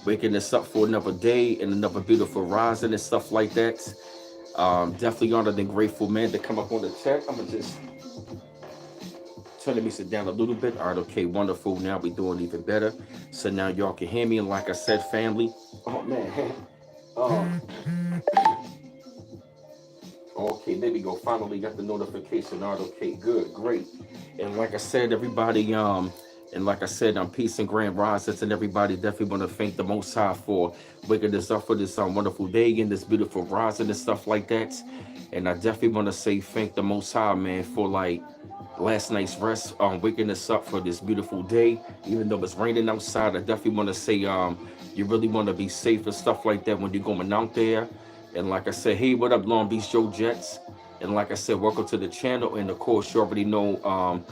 waking us up for another day and another beautiful rising and stuff like that. Definitely honored and grateful, man, to come up on the chat. I'm gonna just turn the music down a little bit. All right, okay, wonderful. Now we're doing even better. So now y'all can hear me. And like I said, family. Oh man. Oh, okay, there we go. Finally got the notification. All right, okay, good, great. And like I said, everybody, and like I said, peace and grand rises, and everybody definitely want to thank the Most High for waking us up for this wonderful day and this beautiful rising and stuff like that. And I definitely want to say thank the Most High, man, for like last night's rest, waking us up for this beautiful day. Even though it's raining outside, I definitely want to say, you really want to be safe and stuff like that when you're going out there. And like I said, hey, what up, Long Beach Joe Jets? And like I said, welcome to the channel. And of course, you already know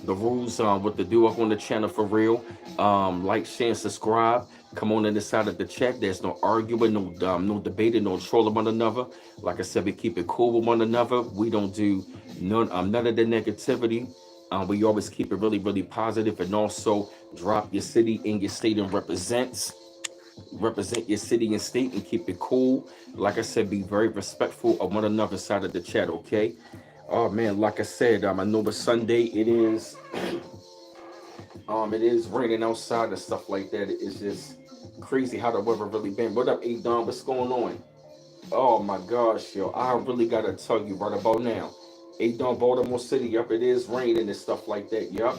the rules what to do up on the channel for real. Like, share, and subscribe. Come on in the side of the chat. There's no arguing, no debating, no trolling one another. Like I said, we keep it cool with one another. We don't do none of the negativity. We always keep it really, really positive, and also drop your city and your state and represent your city and state and keep it cool. Like I said, be very respectful of one another side of the chat, okay? Oh man, like I said, I know it's Sunday. It is raining outside and stuff like that. It's just crazy how the weather really been. What up, Adon? What's going on? Oh my gosh, yo, I really gotta tell you right about now. Adon, Baltimore City, yup, it is raining and stuff like that, yup.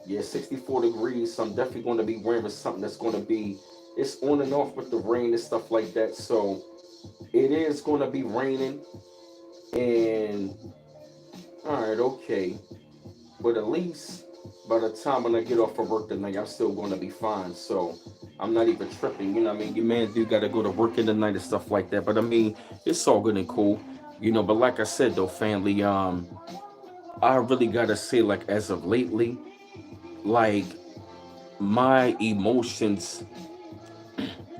Yeah, 64 degrees, so I'm definitely gonna be wearing something that's gonna be, it's on and off with the rain and stuff like that. So it is gonna be raining, and all right, okay. But at least by the time when I get off of work tonight, I'm still going to be fine. So I'm not even tripping. You know what I mean? Your man do got to go to work in the night and stuff like that. But I mean, it's all good and cool. You know, but like I said, though, family, I really got to say, like, as of lately, like, my emotions,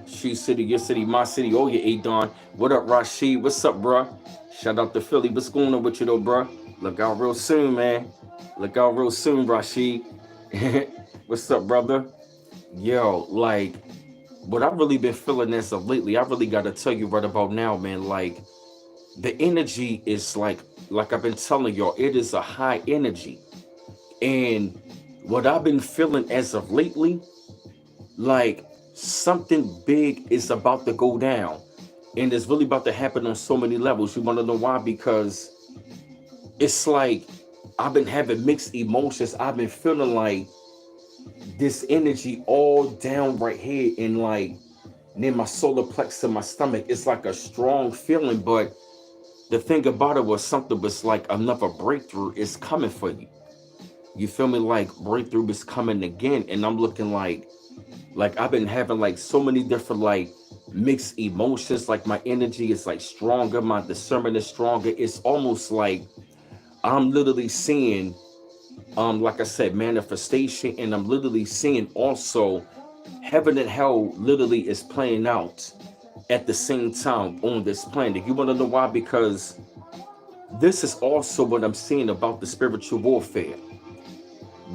she city, your city, my city. Oh, yeah, Adon. What up, Rashid? What's up, bruh? Shout out to Philly. What's going on with you, though, bruh? Look out real soon, man. Look out real soon, Rashid. What's up, brother? Yo, like, what I've really been feeling as of lately, I really got to tell you right about now, man. Like, the energy is like I've been telling y'all, it is a high energy. And what I've been feeling as of lately, like, something big is about to go down. And it's really about to happen on so many levels. You want to know why? Because it's like I've been having mixed emotions. I've been feeling like this energy all down right here in like near my solar plexus in my stomach. It's like a strong feeling, but the thing about it was something was like another breakthrough is coming for you. You feel me? Like breakthrough is coming again. And I'm looking like I've been having like so many different like mixed emotions. Like my energy is like stronger, my discernment is stronger. It's almost like I'm literally seeing, like I said, manifestation, and I'm literally seeing also heaven and hell literally is playing out at the same time on this planet. You want to know why? Because this is also what I'm seeing about the spiritual warfare.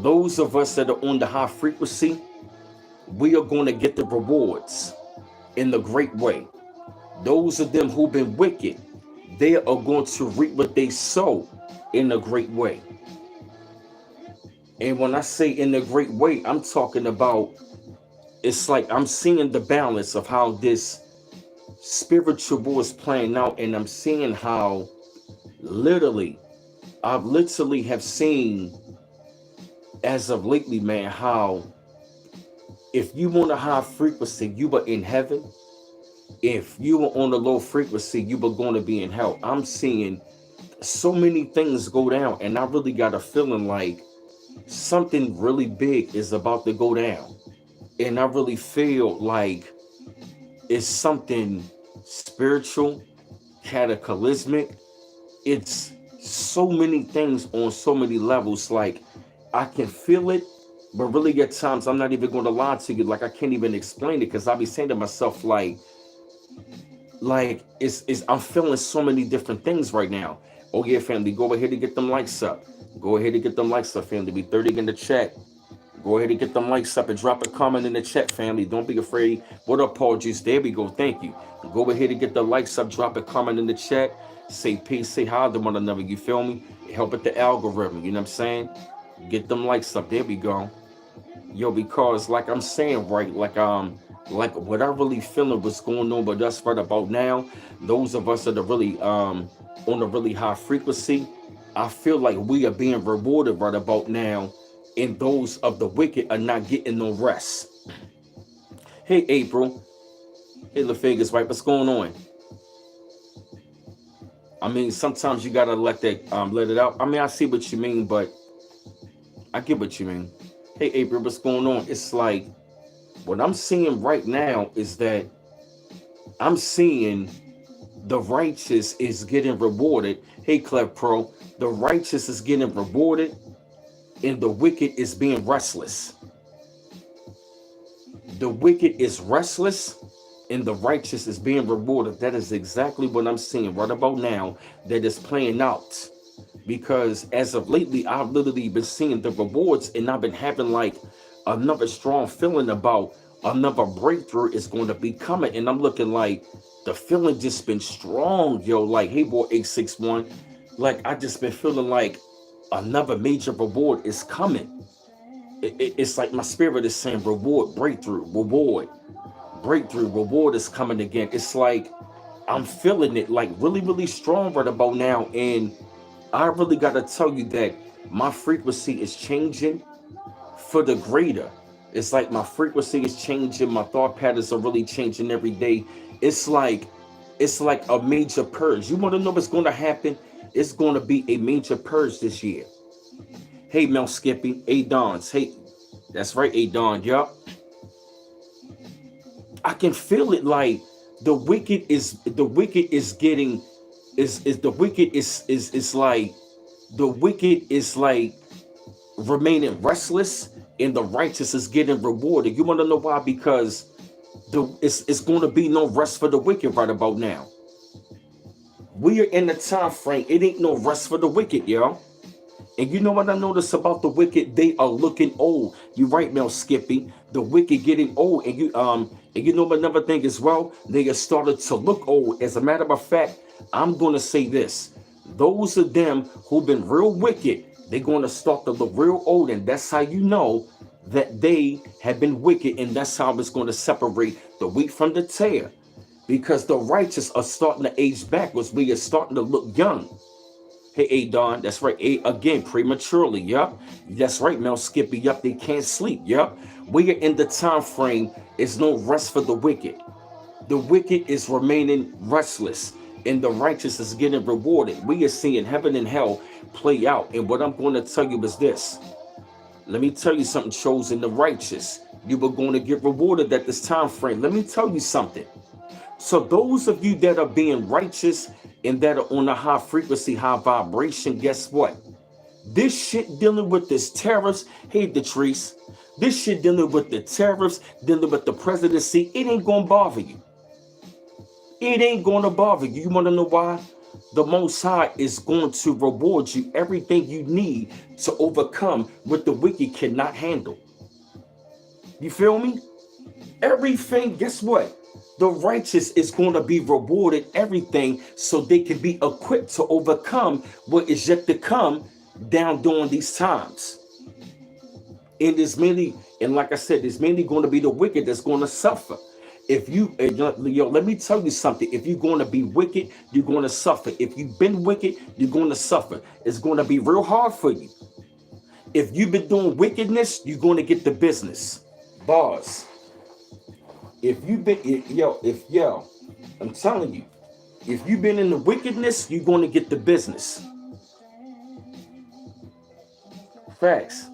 Those of us that are on the high frequency, we are going to get the rewards in the great way. Those of them who've been wicked, they are going to reap what they sow in a great way. And when I say in a great way, I'm talking about, it's like I'm seeing the balance of how this spiritual war is playing out, and I'm seeing how literally, I've literally have seen as of lately, man, how if you want a high frequency, you were in heaven. If you were on a low frequency, you were going to be in hell. I'm seeing so many things go down, and I really got a feeling like something really big is about to go down. And I really feel like it's something spiritual, cataclysmic. It's so many things on so many levels. Like I can feel it, but really at times I'm not even going to lie to you. Like I can't even explain it because I'll be saying to myself like it's I'm feeling so many different things right now. Oh yeah, family, go ahead and get them likes up. Go ahead and get them likes up, family. We 30 in the chat. Go ahead and get them likes up and drop a comment in the chat, family. Don't be afraid. What up, Paul Juice? There we go. Thank you. Go ahead and get the likes up, drop a comment in the chat. Say peace, say hi to one another. You feel me? Help with the algorithm. You know what I'm saying? Get them likes up. There we go. Yo, because like I'm saying, right, like what I really feeling what's going on with us right about now, those of us that are really on a really high frequency, I feel like we are being rewarded right about now, and those of the wicked are not getting no rest. Hey April, hey LaFigas, right? What's going on? I mean, sometimes you gotta let that let it out. I mean, I see what you mean, but I get what you mean. Hey April, what's going on? It's like what I'm seeing right now is that I'm seeing the righteous is getting rewarded. Hey Clef Pro, the righteous is getting rewarded and the wicked is being restless. The wicked is restless and the righteous is being rewarded. That is exactly what I'm seeing right about now that is playing out. Because as of lately, I've literally been seeing the rewards and I've been having like another strong feeling about another breakthrough is going to be coming. And I'm looking like the feeling just been strong, yo. Like, hey boy, 861. Like, I just been feeling like another major reward is coming. It's like my spirit is saying reward, breakthrough, reward, breakthrough, reward is coming again. It's like I'm feeling it like really, really strong right about now. And I really got to tell you that my frequency is changing for the greater. It's like my frequency is changing. My thought patterns are really changing every day. It's like a major purge. You want to know what's going to happen? It's going to be a major purge this year. Hey, Mel Skippy. Hey, Dons. Hey, that's right, hey, Don. Yup. I can feel it like the wicked is getting remaining restless and the righteous is getting rewarded. You want to know why? Because it's going to be no rest for the wicked right about now. We are in the time frame. It ain't no rest for the wicked, yo. And you know what I noticed about the wicked? They are looking old. You're right, Mel Skippy. The wicked getting old, and you know another thing as well. They are started to look old. As a matter of fact, I'm gonna say this: those of them who've been real wicked, they're gonna start to look real old, and that's how you know that they have been wicked, and that's how it's going to separate the wheat from the tare, because the righteous are starting to age backwards. We are starting to look young. Hey, Don, that's right. Again, prematurely. Yup. That's right, Mel Skippy. Yup, they can't sleep. Yup. We are in the time frame. It's no rest for the wicked. The wicked is remaining restless, and the righteous is getting rewarded. We are seeing heaven and hell play out. And what I'm going to tell you is this. Let me tell you something, chosen the righteous. You were going to get rewarded at this time frame. Let me tell you something. So those of you that are being righteous and that are on a high frequency, high vibration, guess what? This shit dealing with this tariffs, hey, Detrice, this shit dealing with the tariffs, dealing with the presidency, it ain't going to bother you. It ain't going to bother you. You want to know why? The Most High is going to reward you everything you need to overcome what the wicked cannot handle. You feel me? Everything, guess what? The righteous is going to be rewarded everything so they can be equipped to overcome what is yet to come down during these times. And it's mainly, and like I said, it's mainly going to be the wicked that's going to suffer. If you, yo, let me tell you something. If you're going to be wicked, you're going to suffer. If you've been wicked, you're going to suffer. It's going to be real hard for you. If you've been doing wickedness, you're going to get the business. Bars. If you've been, I'm telling you, if you've been in the wickedness, you're going to get the business. Facts.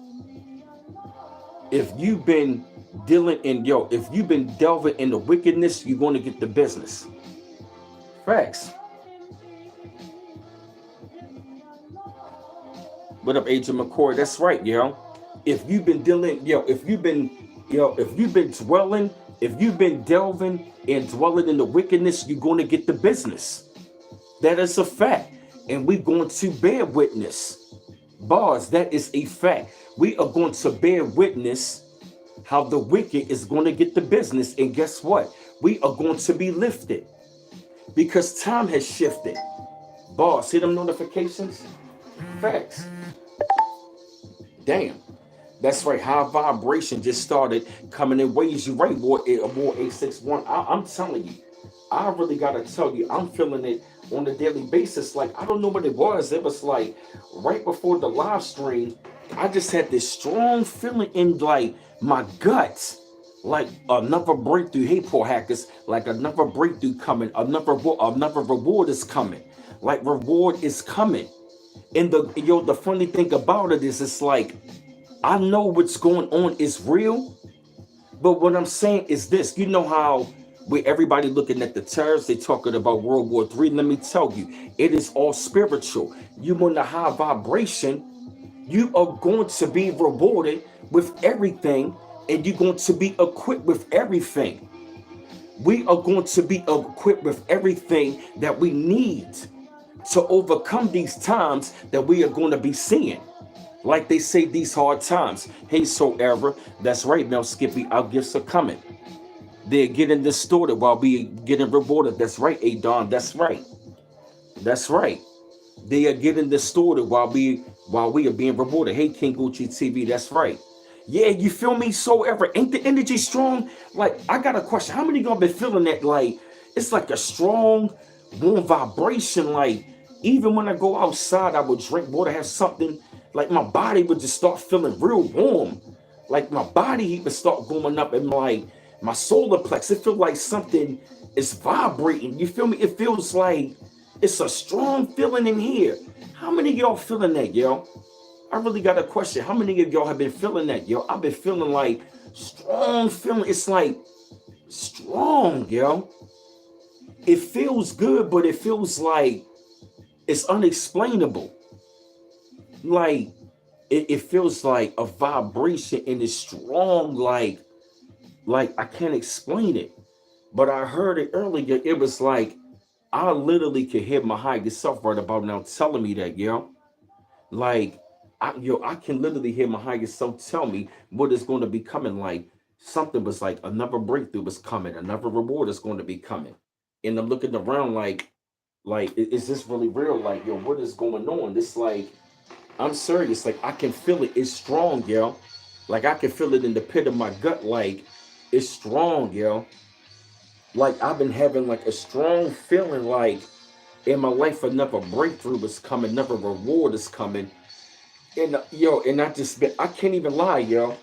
If you've been if you've been delving in the wickedness, you're going to get the business. Facts. What up, Agent McCoy? That's right, yo. If you've been dealing, if you've been dwelling, if you've been delving and dwelling in the wickedness, you're going to get the business. That is a fact. And we're going to bear witness. Bars, that is a fact. We are going to bear witness how the wicked is going to get the business. And guess what? We are going to be lifted because time has shifted. Boss, see them notifications? Facts. Damn. That's right. High vibration just started coming in waves. You right, War 861. I'm telling you, I really gotta tell you, I'm feeling it on a daily basis. Like I don't know what it was. It was like right before the live stream, I just had this strong feeling in like my guts. Like another breakthrough. Hey, poor hackers, like another breakthrough coming, another reward is coming. Like reward is coming. And the funny thing about it is it's like I know what's going on is real, but what I'm saying is this. You know how with everybody looking at the terrorists, they talking about World War III. Let me tell you, it is all spiritual. You want a high vibration, you are going to be rewarded with everything, and you're going to be equipped with everything. We are going to be equipped with everything that we need to overcome these times that we are going to be seeing. Like they say, these hard times. Hey, so ever. That's right, Mel Skippy. Our gifts are coming. They're getting distorted while we getting rewarded. That's right, Adon. That's right. That's right. They are getting distorted while we are being rewarded. Hey, King Gucci TV. That's right. Yeah, you feel me? So ever. Ain't the energy strong? Like, I got a question. How many of y'all been feeling that? Like, it's like a strong, warm vibration. Like, even when I go outside, I would drink water, have something. Like, my body would just start feeling real warm. Like, my body heat would start going up, and like my solar plex, it feels like something is vibrating. You feel me? It feels like it's a strong feeling in here. How many of y'all feeling that, yo? I really got a question. How many of y'all have been feeling that, yo? I've been feeling like strong feeling. It's like strong, yo. It feels good, but it feels like it's unexplainable. Like it feels like a vibration and it's strong, like I can't explain it. But I heard it earlier. It was like I literally could hear my higher self right about now telling me that, yo. Like, I can literally hear my higher self tell me what is going to be coming. Like, something was like another breakthrough was coming, another reward is going to be coming. And I'm looking around like, is this really real? Like, yo, what is going on? This like, I'm serious. Like, I can feel it. It's strong, yo. Like, I can feel it in the pit of my gut. Like, it's strong, yo. Like, I've been having like a strong feeling like in my life another breakthrough is coming, another reward is coming. And yo, and I can't even lie, yo.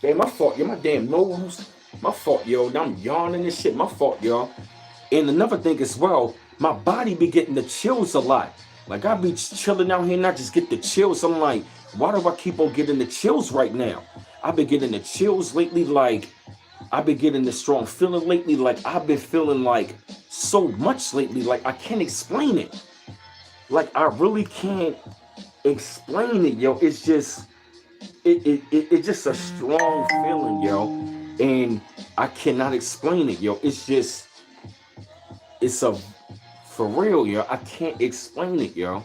Damn, my fault, yo, my damn nose. My fault, yo. Now I'm yawning and shit. My fault, yo. And another thing as well, my body be getting the chills a lot. Like I be chilling out here and I just get the chills. I'm like, why do I keep on getting the chills right now? I've been getting the chills lately, like I've been getting the strong feeling lately, like I've been feeling like so much lately, like I can't explain it. Like I really can't explain it, yo. It's just it's just a strong feeling, yo. And I cannot explain it, yo. It's just it's a for real, yo. I can't explain it, yo.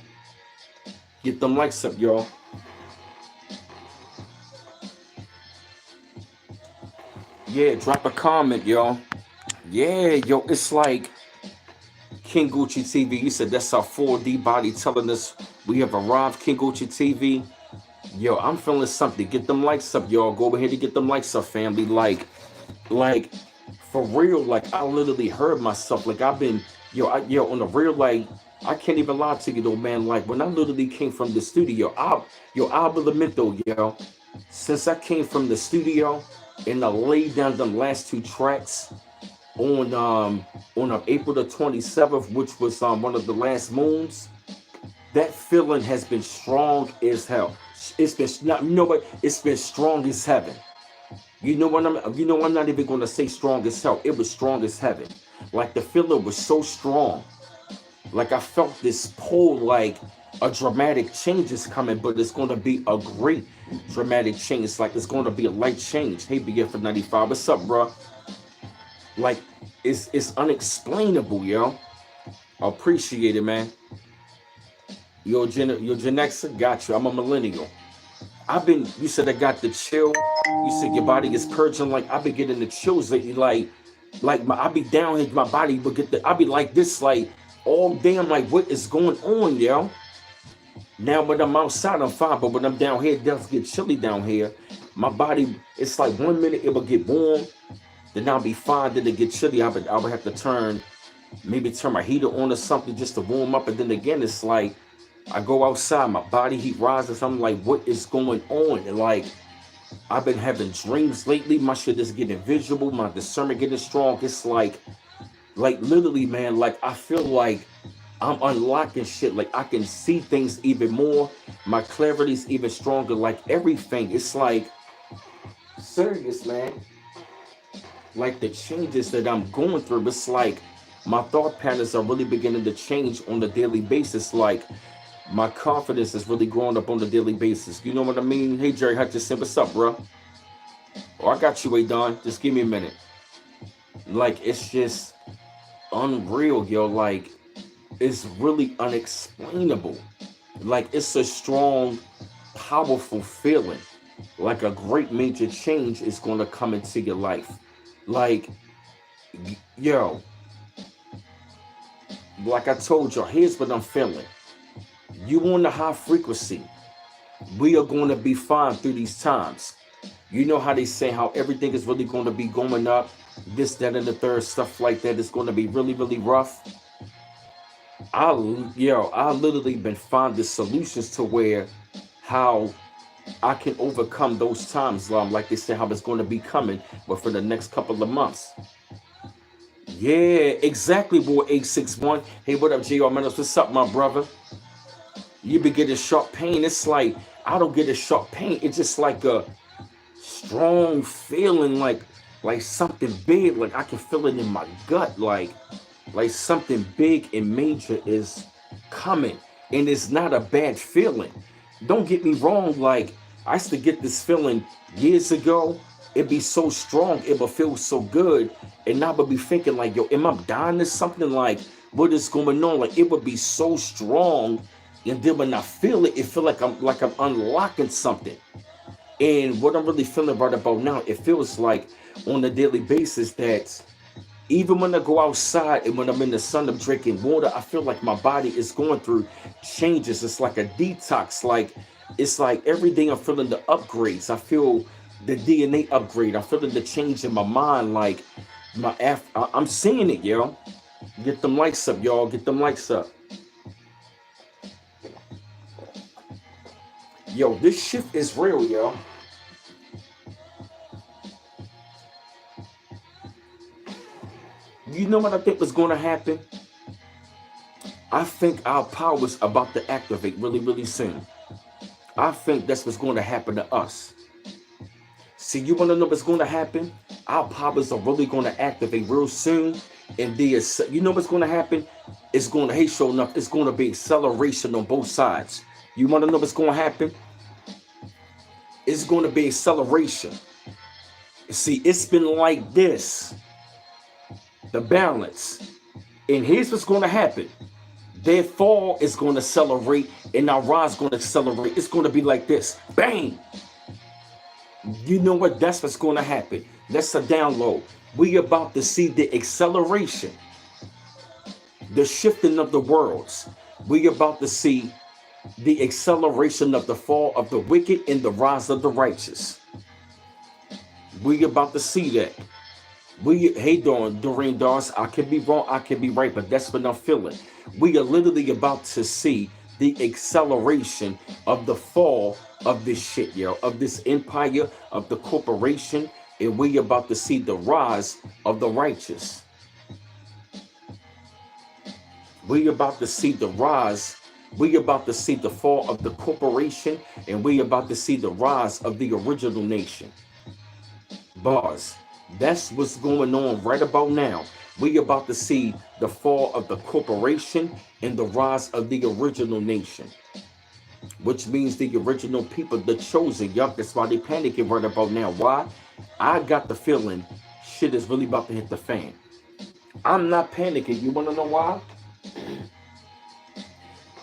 Get them likes up, yo. Yeah, drop a comment, yo. Yeah, yo, it's like King Gucci TV. You said that's our 4D body telling us we have arrived, King Gucci TV. Yo, I'm feeling something. Get them likes up, y'all. Go ahead and get them likes up, family. Like, for real, like I literally heard myself. Like I've been, yo, on the real, like I can't even lie to you though, man. Like when I literally came from the studio, I'll lament though, yo. Since I came from the studio and I laid down them last two tracks on April the 27th, which was one of the last moons, that feeling has been strong as hell. It's been not, you know what? It's been strong as heaven. I'm not even gonna say strong as hell. It was strong as heaven. Like the feeling was so strong. Like I felt this pull, like a dramatic change is coming, but it's gonna be a great dramatic change. It's like it's gonna be a light change. Hey, BF for 95. What's up, bro? Like it's unexplainable, yo. I appreciate it, man. Yo, Gen X, got you. I'm a millennial. You said I got the chill. You said your body is purging. Like, I've been getting the chills lately. I be down here, my body will get I be like this, like, all day. I'm like, what is going on, yo? Now, when I'm outside, I'm fine. But when I'm down here, it does get chilly down here. My body, it's like 1 minute it will get warm. Then I'll be fine. Then it get chilly. I would have to maybe turn my heater on or something just to warm up. And then again, it's like, I go outside, my body heat rises. I'm like, what is going on? And like, I've been having dreams lately. My shit is getting visual. My discernment getting strong. It's like literally, man, like I feel like I'm unlocking shit. Like I can see things even more. My clarity's even stronger. Like everything. It's like serious, man. Like the changes that I'm going through. It's like my thought patterns are really beginning to change on a daily basis. Like my confidence is really growing up on a daily basis. You know what I mean? Hey, Jerry Hutchinson, what's up, bro? Oh, I got you, Don. Just give me a minute. Like, it's just unreal, yo. Like, it's really unexplainable. Like, it's a strong, powerful feeling. Like a great major change is going to come into your life. Like, yo, like I told y'all, here's what I'm feeling. You on the high frequency. We are going to be fine through these times. You know how they say how everything is really going to be going up, this, that, and the third, stuff like that is going to be really, really rough. I literally been finding solutions to where how I can overcome those times, like they say how it's going to be coming, but for the next couple of months. Yeah, exactly, boy. 861. Hey, what up, JR Meadows? What's up, my brother? You be getting sharp pain. It's like I don't get a sharp pain. It's just like a strong feeling, like something big. Like I can feel it in my gut, like something big and major is coming, and it's not a bad feeling. Don't get me wrong. Like I used to get this feeling years ago. It'd be so strong. It would feel so good, and I would be thinking like, yo, am I dying or something? Like what is going on? Like it would be so strong. And then when I feel it, it feel like I'm unlocking something. And what I'm really feeling right about now, it feels like on a daily basis that even when I go outside and when I'm in the sun, I'm drinking water, I feel like my body is going through changes. It's like a detox. Like it's like every day I'm feeling the upgrades. I feel the DNA upgrade. I'm feeling the change in my mind. Like I'm seeing it, yo. Get them likes up, y'all. Get them likes up. Yo, this shift is real, yo. You know what I think was going to happen? I think our power is about to activate really, really soon. I think that's what's going to happen to us. See, you want to know what's going to happen? Our powers are really going to activate real soon. And you know what's going to happen? It's going to, hey, show enough, it's going to be acceleration on both sides. You want to know what's going to happen? It's going to be acceleration. See, it's been like this. The balance. And here's what's going to happen. Their fall is going to accelerate and our rise is going to accelerate. It's going to be like this. Bang! You know what? That's what's going to happen. That's a download. We about to see the acceleration. The shifting of the worlds. We about to see the acceleration of the fall of the wicked and the rise of the righteous. We about to see that. Hey, Doreen Dawes, I could be wrong, I could be right, but that's what I'm feeling. We are literally about to see the acceleration of the fall of this shit, yo, of this empire, of the corporation, and we about to see the rise of the righteous. We about to see the rise. We about to see the fall of the corporation, and we about to see the rise of the original nation. Bars. That's what's going on right about now. We about to see the fall of the corporation and the rise of the original nation, which means the original people, the chosen. Yup, that's why they panicking right about now. Why? I got the feeling shit is really about to hit the fan. I'm not panicking. You want to know why?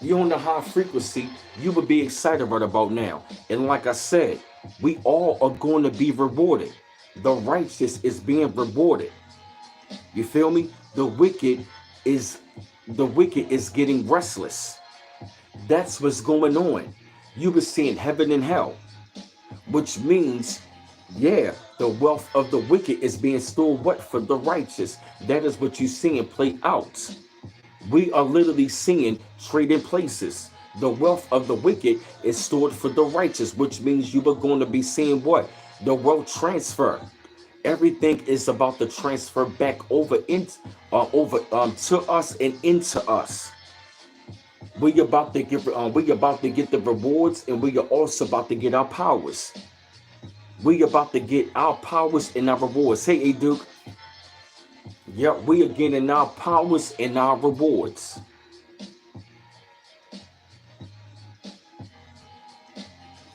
You're on the high frequency, you would be excited right about now. And like I said, we all are going to be rewarded. The righteous is being rewarded. You feel me? Is the wicked is getting restless. That's what's going on. You were seeing heaven and hell, which means, yeah, the wealth of the wicked is being stored what for the righteous. That is what you're seeing play out. We are literally seeing trading places. The wealth of the wicked is stored for the righteous, which means you are going to be seeing what? The wealth transfer. Everything is about to transfer back over to us and into us. We about to get the rewards, and we are also about to get our powers. We about to get our powers and our rewards. Hey, Duke. Yep, we are getting our powers and our rewards.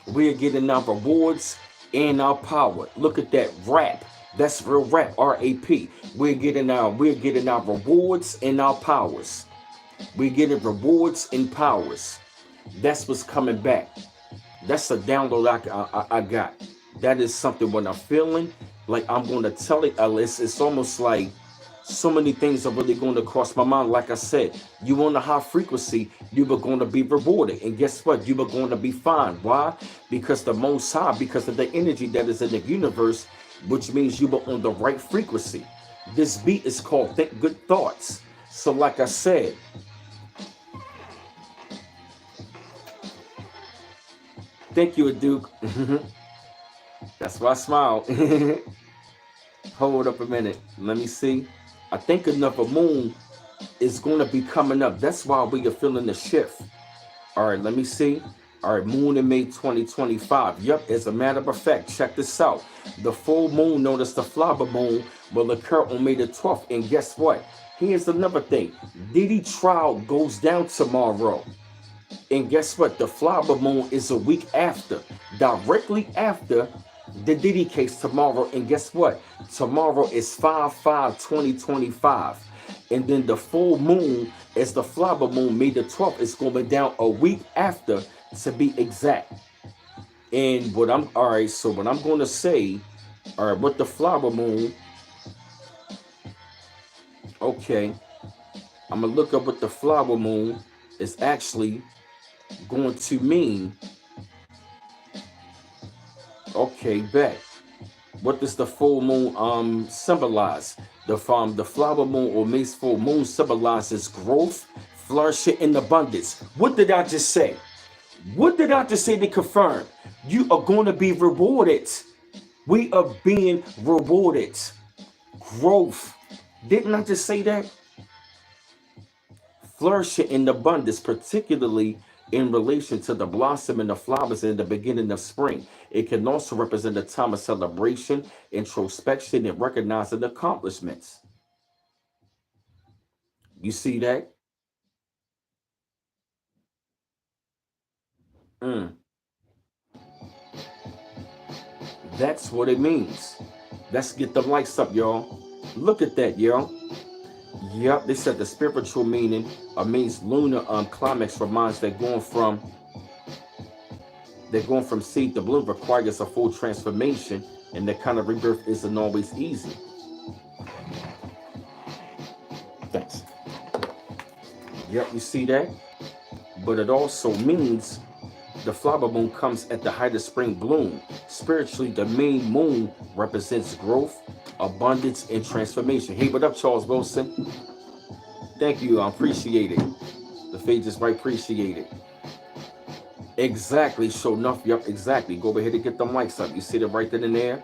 We are getting our rewards and our power. Look at that rap. That's real rap. R-A-P. We're getting our rewards and our powers. We're getting rewards and powers. That's what's coming back. That's a download I got. That is something when I'm feeling like I'm going to tell it. It's almost like so many things are really going to cross my mind. Like I said, you on the high frequency, you were going to be rewarded. And guess what? You were going to be fine. Why? Because the Most High, because of the energy that is in the universe, which means you were on the right frequency. This beat is called Think Good Thoughts. So like I said, thank you, Duke. That's why I smile. Hold up a minute. Let me see. I think another moon is going to be coming up. That's why we are feeling the shift. All right, let me see. All right, moon in May 2025. Yep, as a matter of fact, check this out. The full moon, known as the flower moon, will occur on May the 12th. And guess what? Here's another thing. Diddy trial goes down tomorrow. And guess what? The flower moon is a week after. Directly after the Diddy case tomorrow. And guess what? Tomorrow is 5/5/2025. And then the full moon is the flower moon, May the 12th. It's going down a week after, to be exact. And what I'm going to say, all right, with the flower moon, okay, I'm going to look up what the flower moon is actually going to mean. Okay, bet. What does the full moon symbolize? The flower moon or May's full moon symbolizes growth, flourishing, and abundance. What did I just say? What did I just say to confirm? You are going to be rewarded. We are being rewarded. Growth. Didn't I just say that? Flourishing in abundance, particularly in relation to the blossom and the flowers in the beginning of spring. It can also represent a time of celebration, introspection, and recognizing accomplishments. You see that? Mm, that's what it means. Let's get the lights up, y'all. Look at that, y'all. Yep, they said the spiritual meaning means lunar climax reminds that going from seed to bloom requires a full transformation, and that kind of rebirth isn't always easy. Thanks. Yep, you see that? But it also means the flower moon comes at the height of spring bloom. Spiritually, the main moon represents growth, abundance, and transformation. Hey, what up, Charles Wilson? Thank you, I appreciate it. The page is right, appreciate it. Exactly, show enough. Yep, exactly. Go ahead and get the mics up. You see it right then and there.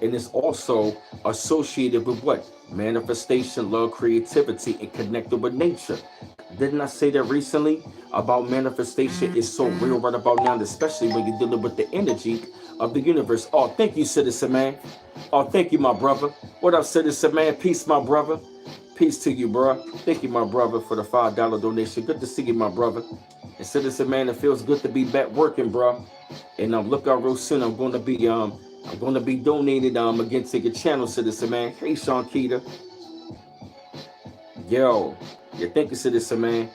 And it's also associated with what? Manifestation, love, creativity, and connected with nature. Didn't I say that recently about manifestation is so real right about now, especially when you're dealing with the energy of the universe. Oh, thank you, Citizen Man. Oh, thank you, my brother. What up, Citizen Man? Peace, my brother. Peace to you, bro. Thank you, my brother, for the $5 donation. Good to see you, my brother. And Citizen Man, it feels good to be back working, bro. And look out real soon. I'm going to be donated again to your channel, Citizen Man. Hey, Sean Keita. Yo, yeah, thank you, Citizen Man.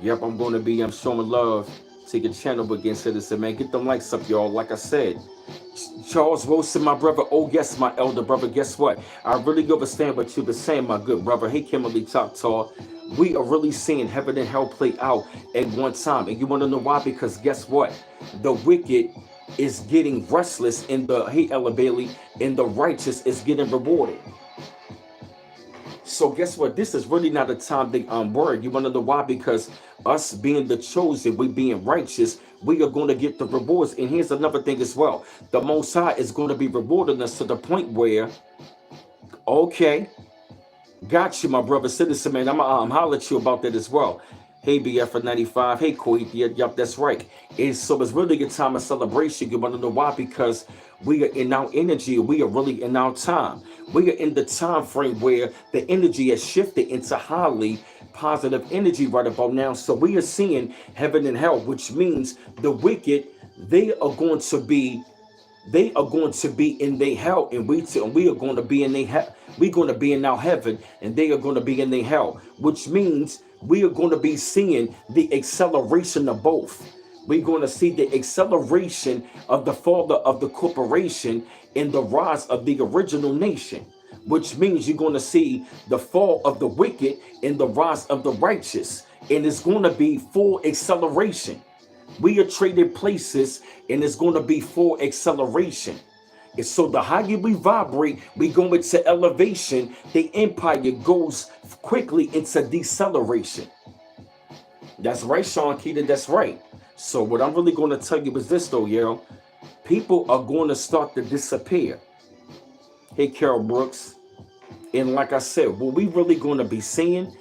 Yep, I'm going to be showing love to your channel again, citizen, man. Get them likes up, y'all. Like I said, Charles Wilson, my brother. Oh, yes, my elder brother. Guess what? I really understand what you were saying, my good brother. Hey, Kimberly Choctaw. We are really seeing heaven and hell play out at one time. And you want to know why? Because guess what? The wicked is getting restless in the, hey, Ella Bailey, and the righteous is getting rewarded. So guess what? This is really not a time to worry. You want to know why? Because us being the chosen, we being righteous, we are going to get the rewards. And here's another thing as well. The Most High is going to be rewarding us to the point where, okay, got you, my brother citizen, man. I'm holler at you about that as well. Hey, BF for 95. Hey, Coy. Yep, that's right. And so it's really a time of celebration. You want to know why? Because we are in our energy. We are really in our time. We are in the time frame where the energy has shifted into highly positive energy right about now. So we are seeing heaven and hell, which means the wicked, they are going to be in their hell, and we are going to be in their hell. We're going to be in our heaven, and they are going to be in their hell, which means we are going to be seeing the acceleration of both. We're going to see the acceleration of the fall of the corporation and the rise of the original nation, which means you're going to see the fall of the wicked and the rise of the righteous, and it's going to be full acceleration. We are trading places, and it's going to be full acceleration. And so the higher we vibrate, we go into elevation. The empire goes quickly into deceleration. That's right, Sean Keaton. That's right. So what I'm really going to tell you is this, though, yo. People are going to start to disappear. Hey, Carol Brooks. And like I said, what we really going to be seeing,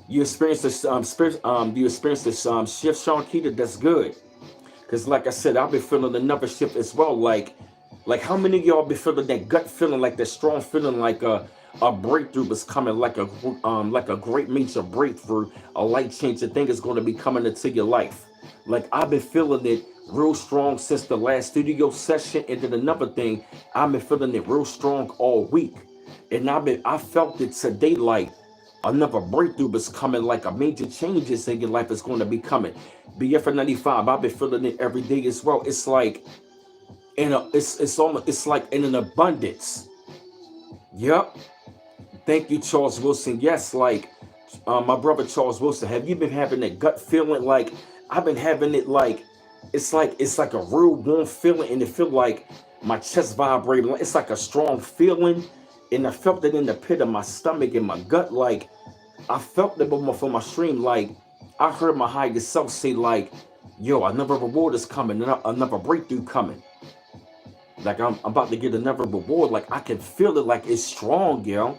you experience this, shift, Sean Keaton. That's good. Cause like I said, I've been feeling another shift as well. Like how many of y'all been feeling that gut feeling, like that strong feeling, like a breakthrough was coming, like a great major breakthrough, a life changing thing is going to be coming into your life. Like I've been feeling it real strong since the last studio session, and then another thing, I've been feeling it real strong all week, and I felt it today, like another breakthrough is coming, like a major changes in your life is going to be coming. BF 95, I've been feeling it every day as well. It's like it's almost, it's like in an abundance. Yep. Thank you, Charles Wilson. Yes, like my brother Charles Wilson. Have you been having that gut feeling? Like I've been having it. Like it's like a real warm feeling, and it feel like my chest vibrating. It's like a strong feeling, and I felt it in the pit of my stomach and my gut. Like I felt it from my stream. Like I heard my higher self say, like, "Yo, another reward is coming, another breakthrough coming." Like I'm about to get another reward. Like I can feel it. Like it's strong, yo.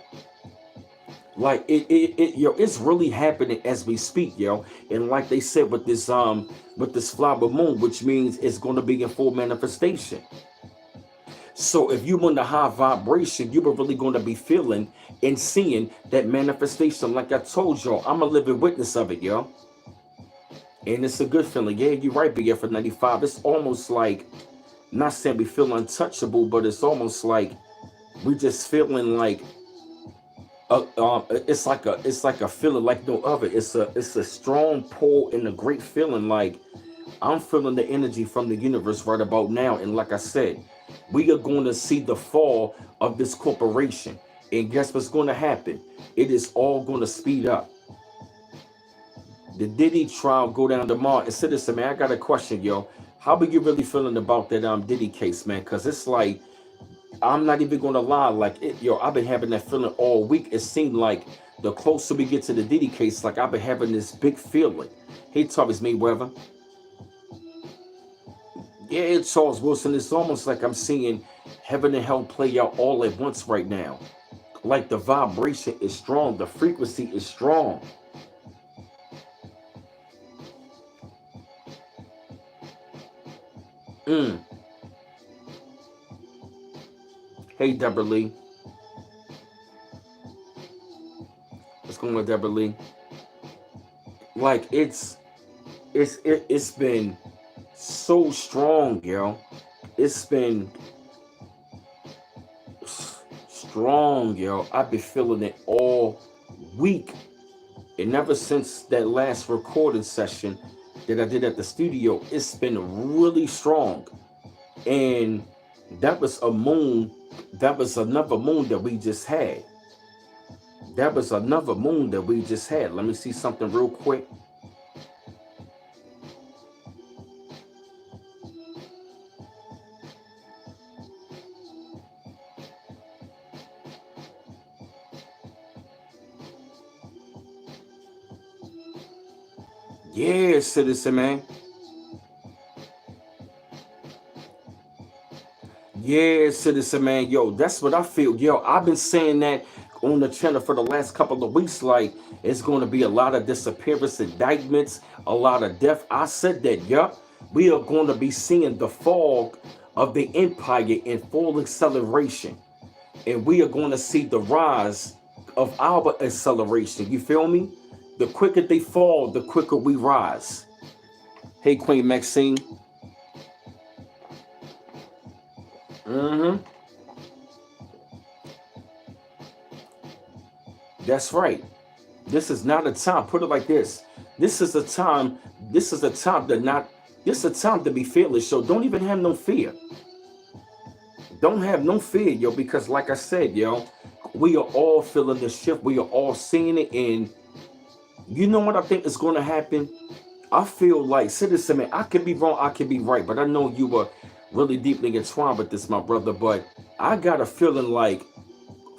Like yo, it's really happening as we speak, yo. And like they said with this flower moon, which means it's going to be in full manifestation. So if you're in the high vibration, you're really going to be feeling and seeing that manifestation. Like I told y'all, I'm a living witness of it, yo. And it's a good feeling. Yeah, you're right, BF for 95. It's almost like, not saying we feel untouchable, but it's almost like we just feeling like it's like a feeling like no other. It's a strong pull and a great feeling. Like I'm feeling the energy from the universe right about now. And like I said, we are going to see the fall of this corporation. And guess what's going to happen? It is all going to speed up. The Diddy trial go down tomorrow. And citizen, man, I got a question, yo. How are you really feeling about that Diddy case, man? Because it's like, I'm not even gonna lie, like it, yo, I've been having that feeling all week. It seemed like the closer we get to the Diddy case, like I've been having this big feeling. Hey, Thomas Mayweather. Yeah, it's Charles Wilson. It's almost like I'm seeing heaven and hell play out all at once right now. Like the vibration is strong, the frequency is strong. Mm. Hey, Deborah Lee. What's going on, Deborah Lee? Like it's been so strong, yo. It's been strong, yo. I've been feeling it all week. And ever since that last recording session that I did at the studio, it's been really strong. And that was a moon, that was another moon that we just had. That was another moon that we just had. Let me see something real quick. Yeah, citizen man. Yeah, citizen man. Yo, that's what I feel. Yo, I've been saying that on the channel for the last couple of weeks. Like, it's going to be a lot of disappearance, indictments, a lot of death. I said that, yup. We are going to be seeing the fog of the empire in full acceleration. And we are going to see the rise of our acceleration. You feel me? The quicker they fall, the quicker we rise. Hey, Queen Maxine. Mm-hmm. That's right. This is not a time. Put it like this. This is a time. This is a time to not. This is a time to be fearless. So don't even have no fear. Don't have no fear, yo. Because like I said, yo, we are all feeling the shift. We are all seeing it, and you know what I think is going to happen. I feel like, citizen man, I could be wrong, I could be right, but I know you were really deeply entwined with this, my brother. But I got a feeling like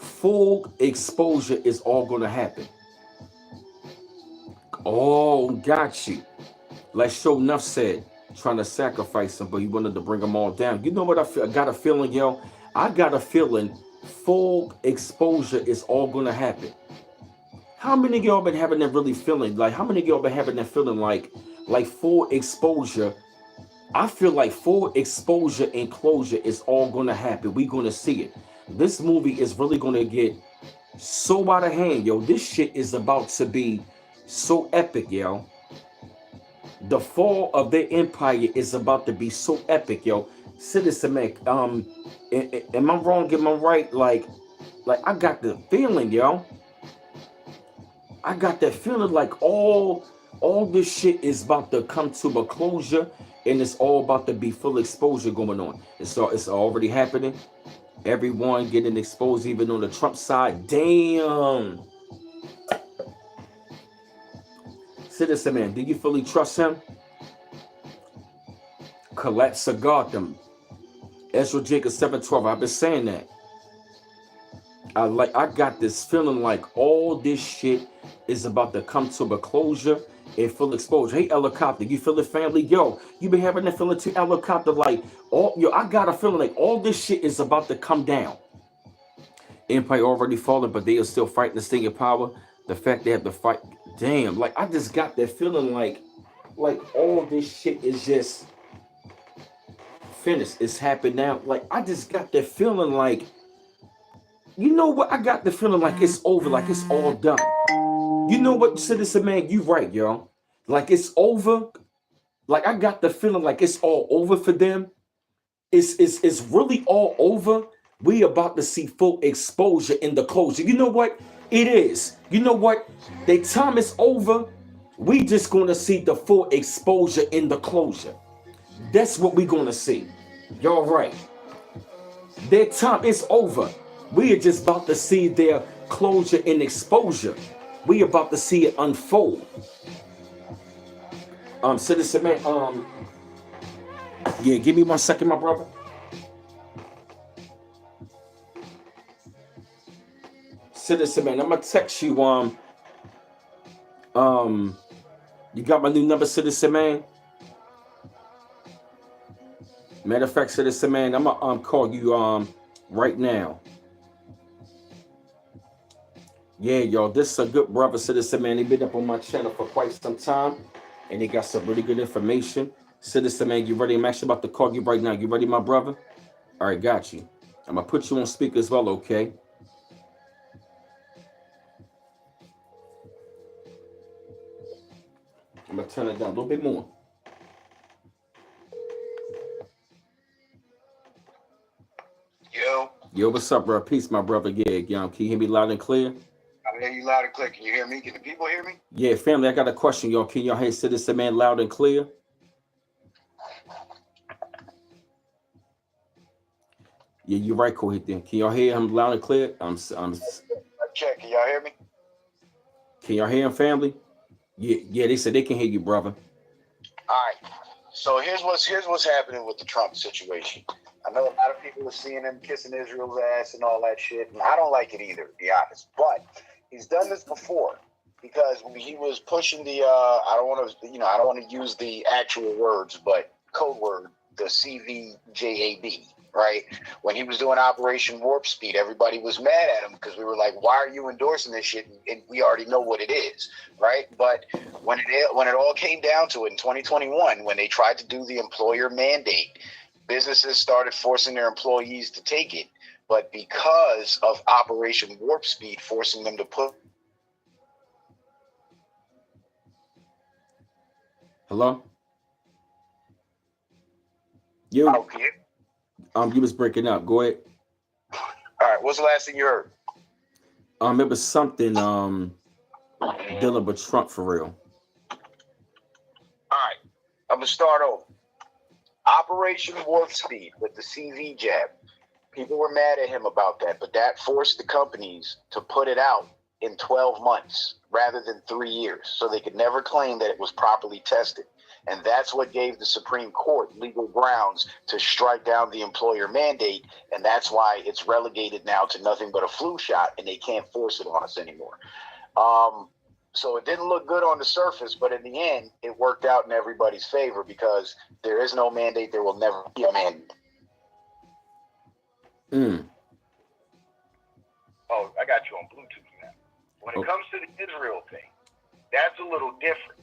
full exposure is all going to happen. Oh, got you. Like Show Nuff said, trying to sacrifice him, but he wanted to bring them all down. You know what I feel? I got a feeling, yo. I got a feeling full exposure is all going to happen. How many of y'all been having that really feeling? Like, how many of y'all been having that feeling like full exposure? I feel like full exposure and closure is all going to happen. We're going to see it. This movie is really going to get so out of hand, yo. This shit is about to be so epic, yo. The fall of their empire is about to be so epic, yo. Citizen Mac, am I wrong? Am I right? Like I got the feeling, yo. I got that feeling like all this shit is about to come to a closure, and it's all about to be full exposure going on. It's already happening. Everyone getting exposed, even on the Trump side. Damn. Citizen man, do you fully trust him? Collapse of Gotham. Ezra Jacobs 712. I've been saying that. I got this feeling like all this shit is about to come to a closure and full exposure. Hey, helicopter, you feel it, family? Yo, you been having that feeling too, helicopter? Like, I got a feeling like all this shit is about to come down. Empire already fallen, but they are still fighting to stay in power. The fact they have to fight, damn. Like, I just got that feeling like all this shit is just finished. It's happened now. Like, I just got that feeling like, you know what? I got the feeling like it's over, like it's all done. You know what, citizen man? You right, yo. Like it's over. Like I got the feeling like it's all over for them. It's really all over. We about to see full exposure in the closure. You know what? It is. You know what? The time is over. We just gonna see the full exposure in the closure. That's what we gonna see. Y'all right. Their time is over. We are just about to see their closure and exposure. We about to see it unfold. Citizen man, yeah, give me 1 second, my brother. Citizen man, I'm gonna text you. You got my new number, citizen man. Matter of fact, citizen man, I'm gonna call you right now. Yeah, y'all, this is a good brother, citizen man. He been up on my channel for quite some time, and he got some really good information. Citizen man, you ready? I'm actually about to call you right now. You ready, my brother? All right, got you. I'm gonna put you on speaker as well, okay? I'm gonna turn it down a little bit more. Yo. Yo, what's up, bro? Peace, my brother. Yeah, can you hear me loud and clear? I hear you loud and clear. Can you hear me? Can the people hear me? Yeah, family, I got a question, y'all. Can y'all hear Citizen Man loud and clear? Yeah, you're right, Cohit. Then can y'all hear him loud and clear? Check. Can y'all hear me? Can y'all hear him, family? Yeah, they said they can hear you, brother. All right. So here's what's happening with the Trump situation. I know a lot of people are seeing him kissing Israel's ass and all that shit, and I don't like it either, to be honest. But he's done this before because when he was pushing the I don't want to use the actual words, but code word, the CVJAB, right? When he was doing Operation Warp Speed, everybody was mad at him because we were like, why are you endorsing this shit? And we already know what it is, right? But when it all came down to it in 2021, when they tried to do the employer mandate, businesses started forcing their employees to take it. But because of Operation Warp Speed forcing them to put... Hello? You? Okay. You was breaking up. Go ahead. All right. What's the last thing you heard? It was something dealing with Trump for real. All right. I'm gonna start over. Operation Warp Speed with the CV jab. People were mad at him about that, but that forced the companies to put it out in 12 months rather than 3 years, so they could never claim that it was properly tested. And that's what gave the Supreme Court legal grounds to strike down the employer mandate, and that's why it's relegated now to nothing but a flu shot, and they can't force it on us anymore. So it didn't look good on the surface, but in the end, it worked out in everybody's favor because there is no mandate. There will never be a mandate. Oh, I got you on Bluetooth now. When it comes to the Israel thing, that's a little different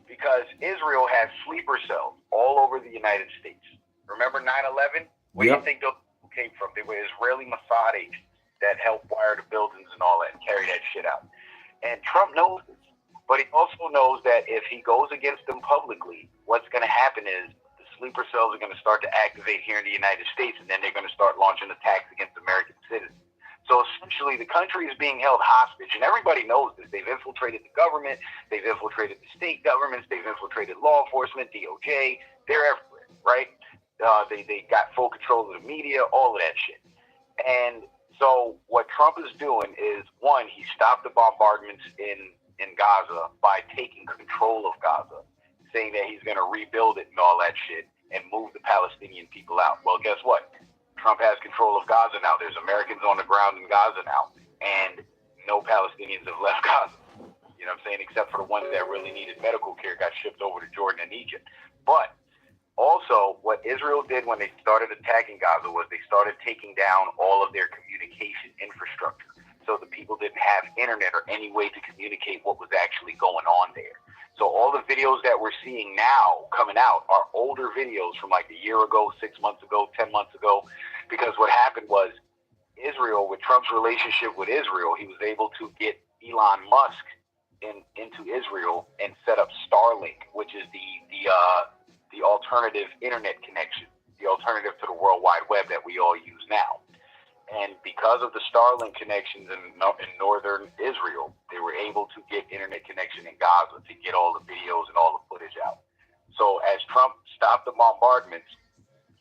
because Israel has sleeper cells all over the United States. Remember 9/11? Where do you think those people came from? They were Israeli Mossad agents that helped wire the buildings and all that and carry that shit out. And Trump knows this, but he also knows that if he goes against them publicly, what's going to happen is the sleeper cells are going to start to activate here in the United States, and then they're going to start launching attacks against American citizens. So essentially, the country is being held hostage, and everybody knows this. They've infiltrated the government, they've infiltrated the state governments, they've infiltrated law enforcement, DOJ. They're everywhere, right? They got full control of the media, all of that shit. And so what Trump is doing is, one, he stopped the bombardments in Gaza by taking control of Gaza, saying that he's going to rebuild it and all that shit and move the Palestinian people out. Well, guess what? Trump has control of Gaza now. There's Americans on the ground in Gaza now, and no Palestinians have left Gaza. You know what I'm saying? Except for the ones that really needed medical care got shipped over to Jordan and Egypt. But also, what Israel did when they started attacking Gaza was they started taking down all of their communication infrastructure. So the people didn't have internet or any way to communicate what was actually going on there. So all the videos that we're seeing now coming out are older videos from like a year ago, 6 months ago, 10 months ago. Because what happened was Israel, with Trump's relationship with Israel, he was able to get Elon Musk into Israel and set up Starlink, which is the alternative internet connection, the alternative to the World Wide Web that we all use now. And because of the Starlink connections in northern Israel, they were able to get internet connection in Gaza to get all the videos and all the footage out. So as Trump stopped the bombardments,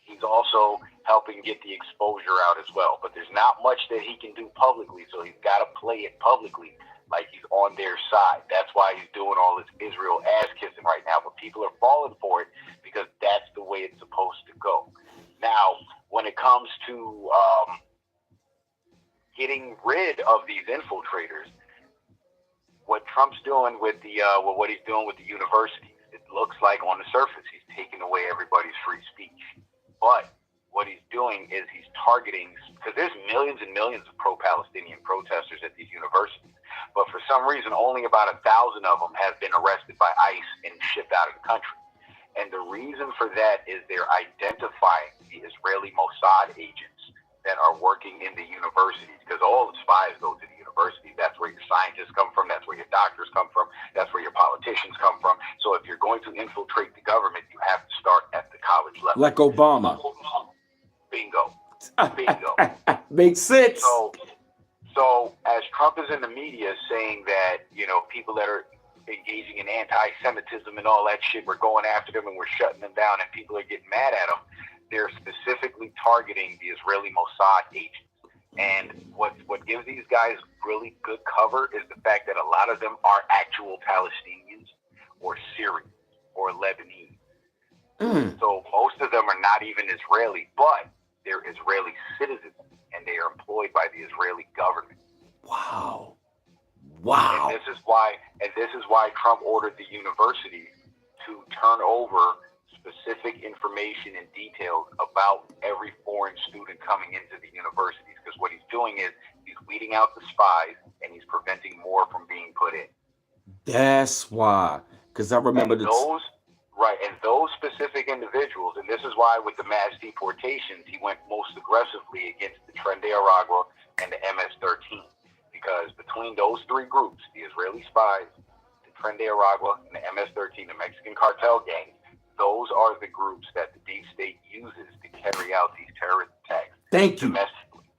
he's also helping get the exposure out as well. But there's not much that he can do publicly, so he's got to play it publicly like he's on their side. That's why he's doing all this Israel ass-kissing right now. But people are falling for it because that's the way it's supposed to go. Now, when it comes to getting rid of these infiltrators, what Trump's doing with what he's doing with the universities, it looks like on the surface he's taking away everybody's free speech. But what he's doing is he's targeting, because there's millions and millions of pro-Palestinian protesters at these universities, but for some reason only about 1,000 of them have been arrested by ICE and shipped out of the country. And the reason for that is they're identifying the Israeli Mossad agents that are working in the universities, because all the spies go to the universities. That's where your scientists come from. That's where your doctors come from. That's where your politicians come from. So if you're going to infiltrate the government, you have to start at the college level. Like Obama. Bingo. Bingo. Makes sense. So as as Trump is in the media saying that, people that are engaging in anti-Semitism and all that shit, we're going after them and we're shutting them down and people are getting mad at them, they're specifically targeting the Israeli Mossad agents. And what gives these guys really good cover is the fact that a lot of them are actual Palestinians or Syrians or Lebanese. So most of them are not even Israeli, but they're Israeli citizens and they are employed by the Israeli government. Wow. And this is why Trump ordered the university to turn over specific information and details about every foreign student coming into the universities, because what he's doing is he's weeding out the spies and he's preventing more from being put in. That's why, because I remember and those specific individuals, and this is why with the mass deportations he went most aggressively against the Tren de Aragua and the MS-13, because between those three groups, the Israeli spies, the Tren de Aragua, and the MS-13, the Mexican cartel gang, those are the groups that the deep state uses to carry out these terrorist attacks domestically.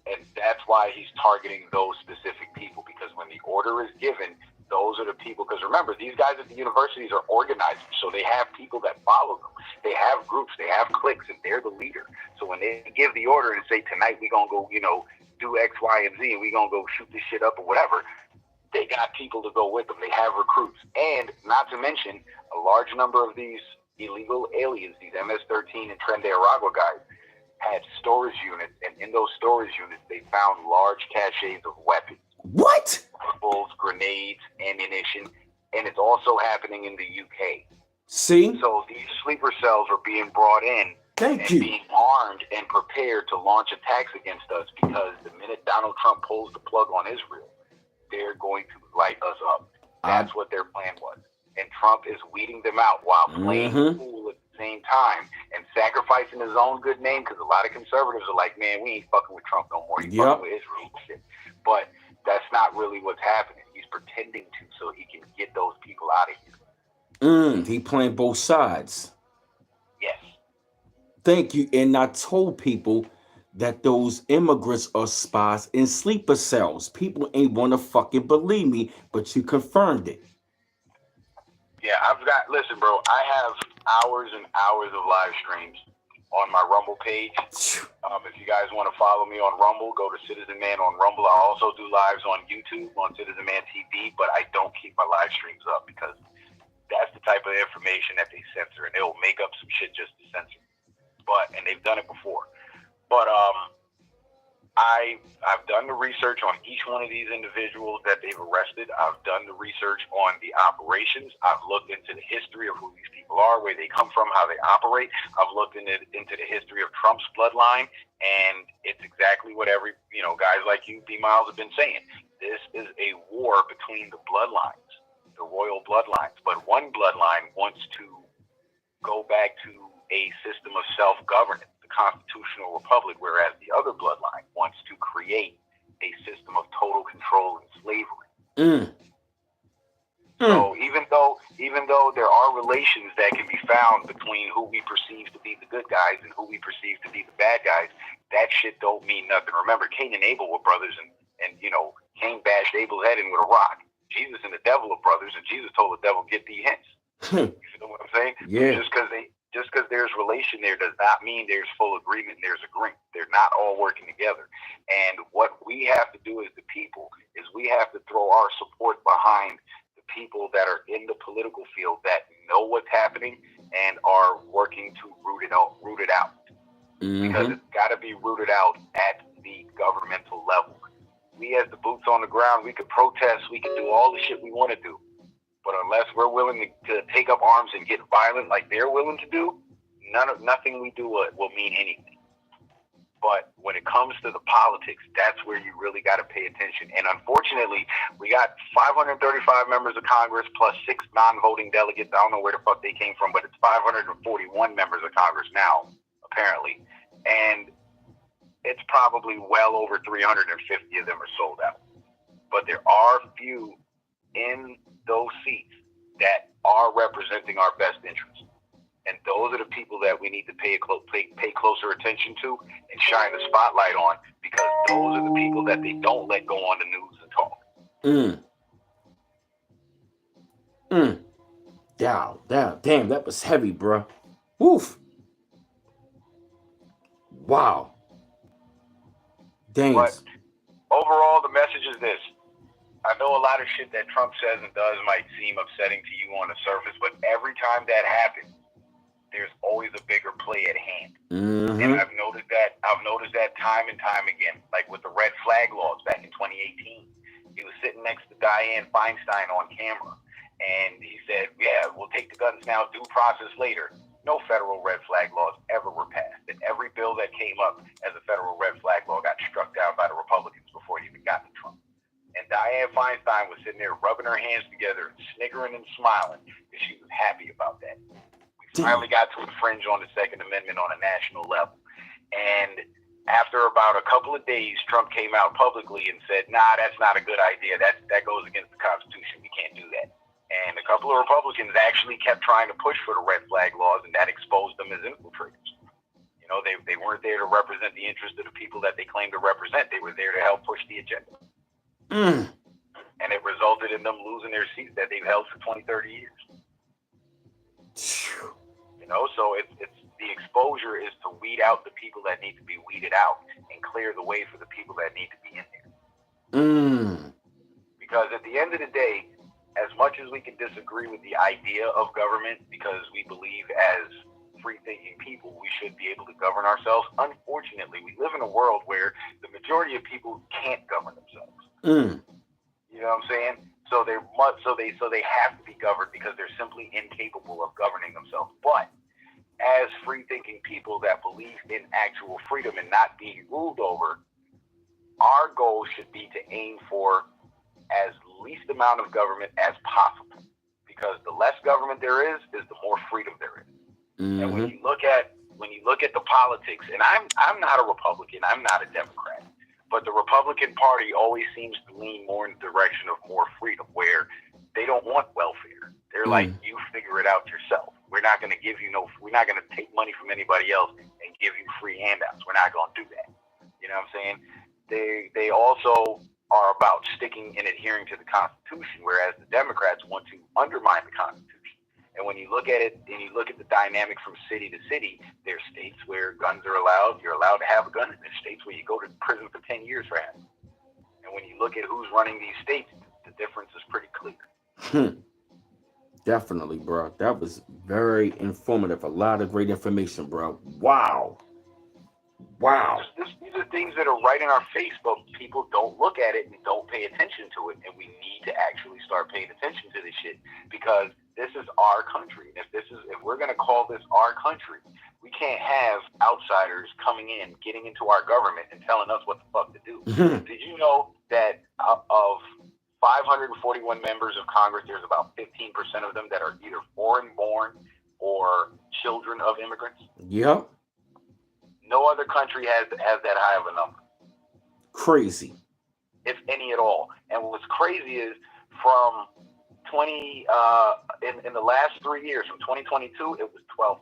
And that's why he's targeting those specific people, because when the order is given, those are the people, because remember, these guys at the universities are organizers, so they have people that follow them. They have groups, they have cliques, and they're the leader. So when they give the order and say, tonight we're going to go, do X, Y, and Z, and we're going to go shoot this shit up or whatever, they got people to go with them. They have recruits. And not to mention, a large number of these illegal aliens, these MS-13 and Tren de Aragua guys, had storage units, and in those storage units, they found large caches of weapons. What? Rifles, grenades, ammunition, and it's also happening in the UK. See? So these sleeper cells are being brought in being armed and prepared to launch attacks against us, because the minute Donald Trump pulls the plug on Israel, they're going to light us up. That's what their plan was. And Trump is weeding them out while playing cool at the same time and sacrificing his own good name, because a lot of conservatives are like, man, we ain't fucking with Trump no more. He's fucking with Israel. Shit. But that's not really what's happening. He's pretending to, so he can get those people out of here. He playing both sides. Yes. Thank you. And I told people that those immigrants are spies in sleeper cells. People ain't want to fucking believe me, but you confirmed it. Yeah, listen, bro, I have hours and hours of live streams on my Rumble page. If you guys want to follow me on Rumble, go to Citizen Man on Rumble. I also do lives on YouTube on Citizen Man TV, but I don't keep my live streams up because that's the type of information that they censor, and they'll make up some shit just to censor. And they've done it before. But I've done the research on each one of these individuals that they've arrested. I've done the research on the operations. I've looked into the history of who these people are, where they come from, how they operate. I've looked into the history of Trump's bloodline, and it's exactly what guys like you, B. Miles, have been saying. This is a war between the bloodlines, the royal bloodlines. But one bloodline wants to go back to a system of self-governance, the constitutional republic, whereas the other bloodline wants to create a system of total control and slavery. So even though there are relations that can be found between who we perceive to be the good guys and who we perceive to be the bad guys, that shit don't mean nothing. Remember, Cain and Abel were brothers, and Cain bashed Abel's head in with a rock. Jesus and the devil are brothers, and Jesus told the devil, get thee hence. You know what I'm saying? Yeah. Just because there's relation there does not mean there's full agreement and there's agreement. They're not all working together. And what we have to do as the people is we have to throw our support behind the people that are in the political field that know what's happening and are working to root it out. Because it's got to be rooted out at the governmental level. We as the boots on the ground, we could protest, we could do all the shit we want to do. But unless we're willing to take up arms and get violent like they're willing to do, nothing we do will mean anything. But when it comes to the politics, that's where you really got to pay attention. And unfortunately, we got 535 members of Congress plus 6 non-voting delegates. I don't know where the fuck they came from, but it's 541 members of Congress now, apparently. And it's probably well over 350 of them are sold out. But there are few in those seats that are representing our best interests. And those are the people that we need to pay closer attention to and shine the spotlight on, because those are the people that they don't let go on the news and talk. Damn, that was heavy, bro. Woof. Wow. Dang. But overall, the message is this. I know a lot of shit that Trump says and does might seem upsetting to you on the surface, but every time that happens, there's always a bigger play at hand. And I've noticed that time and time again. Like with the red flag laws back in 2018, he was sitting next to Dianne Feinstein on camera, and he said, "Yeah, we'll take the guns now, due process later." No federal red flag laws ever were passed, and every bill that came up as a federal red flag law got struck down by the Republicans before it even got to Trump. And Dianne Feinstein was sitting there rubbing her hands together, snickering and smiling, because she was happy about that. We finally got to infringe on the Second Amendment on a national level. And after about a couple of days, Trump came out publicly and said, "Nah, that's not a good idea. That goes against the Constitution. We can't do that." And a couple of Republicans actually kept trying to push for the red flag laws, and that exposed them as infiltrators. You know, they weren't there to represent the interests of the people that they claimed to represent. They were there to help push the agenda. And it resulted in them losing their seats that they've held for 20, 30 years. You know, so it's the exposure is to weed out the people that need to be weeded out and clear the way for the people that need to be in there. Because at the end of the day, as much as we can disagree with the idea of government, because we believe as free-thinking people we should be able to govern ourselves, unfortunately, we live in a world where the majority of people can't govern themselves. You know what I'm saying? So they have to be governed because they're simply incapable of governing themselves. But as free-thinking people that believe in actual freedom and not being ruled over, our goal should be to aim for as least amount of government as possible, because the less government there is the more freedom there is. And when you look at the politics, and I'm not a Republican, I'm not a Democrat, but the Republican Party always seems to lean more in the direction of more freedom, where they don't want welfare. They're like, you figure it out yourself. We're not going to give you we're not going to take money from anybody else and give you free handouts. We're not going to do that. You know what I'm saying? They also are about sticking and adhering to the Constitution, whereas the Democrats want to undermine the Constitution. And when you look at it, and you look at the dynamic from city to city, there's states where guns are allowed. You're allowed to have a gun. And there's states where you go to prison for 10 years for having. And when you look at who's running these states, the difference is pretty clear. Definitely, bro. That was very informative. A lot of great information, bro. Wow. These are things that are right in our face, but people don't look at it and don't pay attention to it. And we need to actually start paying attention to this shit, because this is our country. If we're going to call this our country, we can't have outsiders coming in, getting into our government and telling us what the fuck to do. Did you know that of 541 members of Congress, there's about 15% of them that are either foreign born or children of immigrants? Yep. No other country has that high of a number. Crazy. If any at all. And what's crazy is from in the last 3 years, from 2022, it was 12%.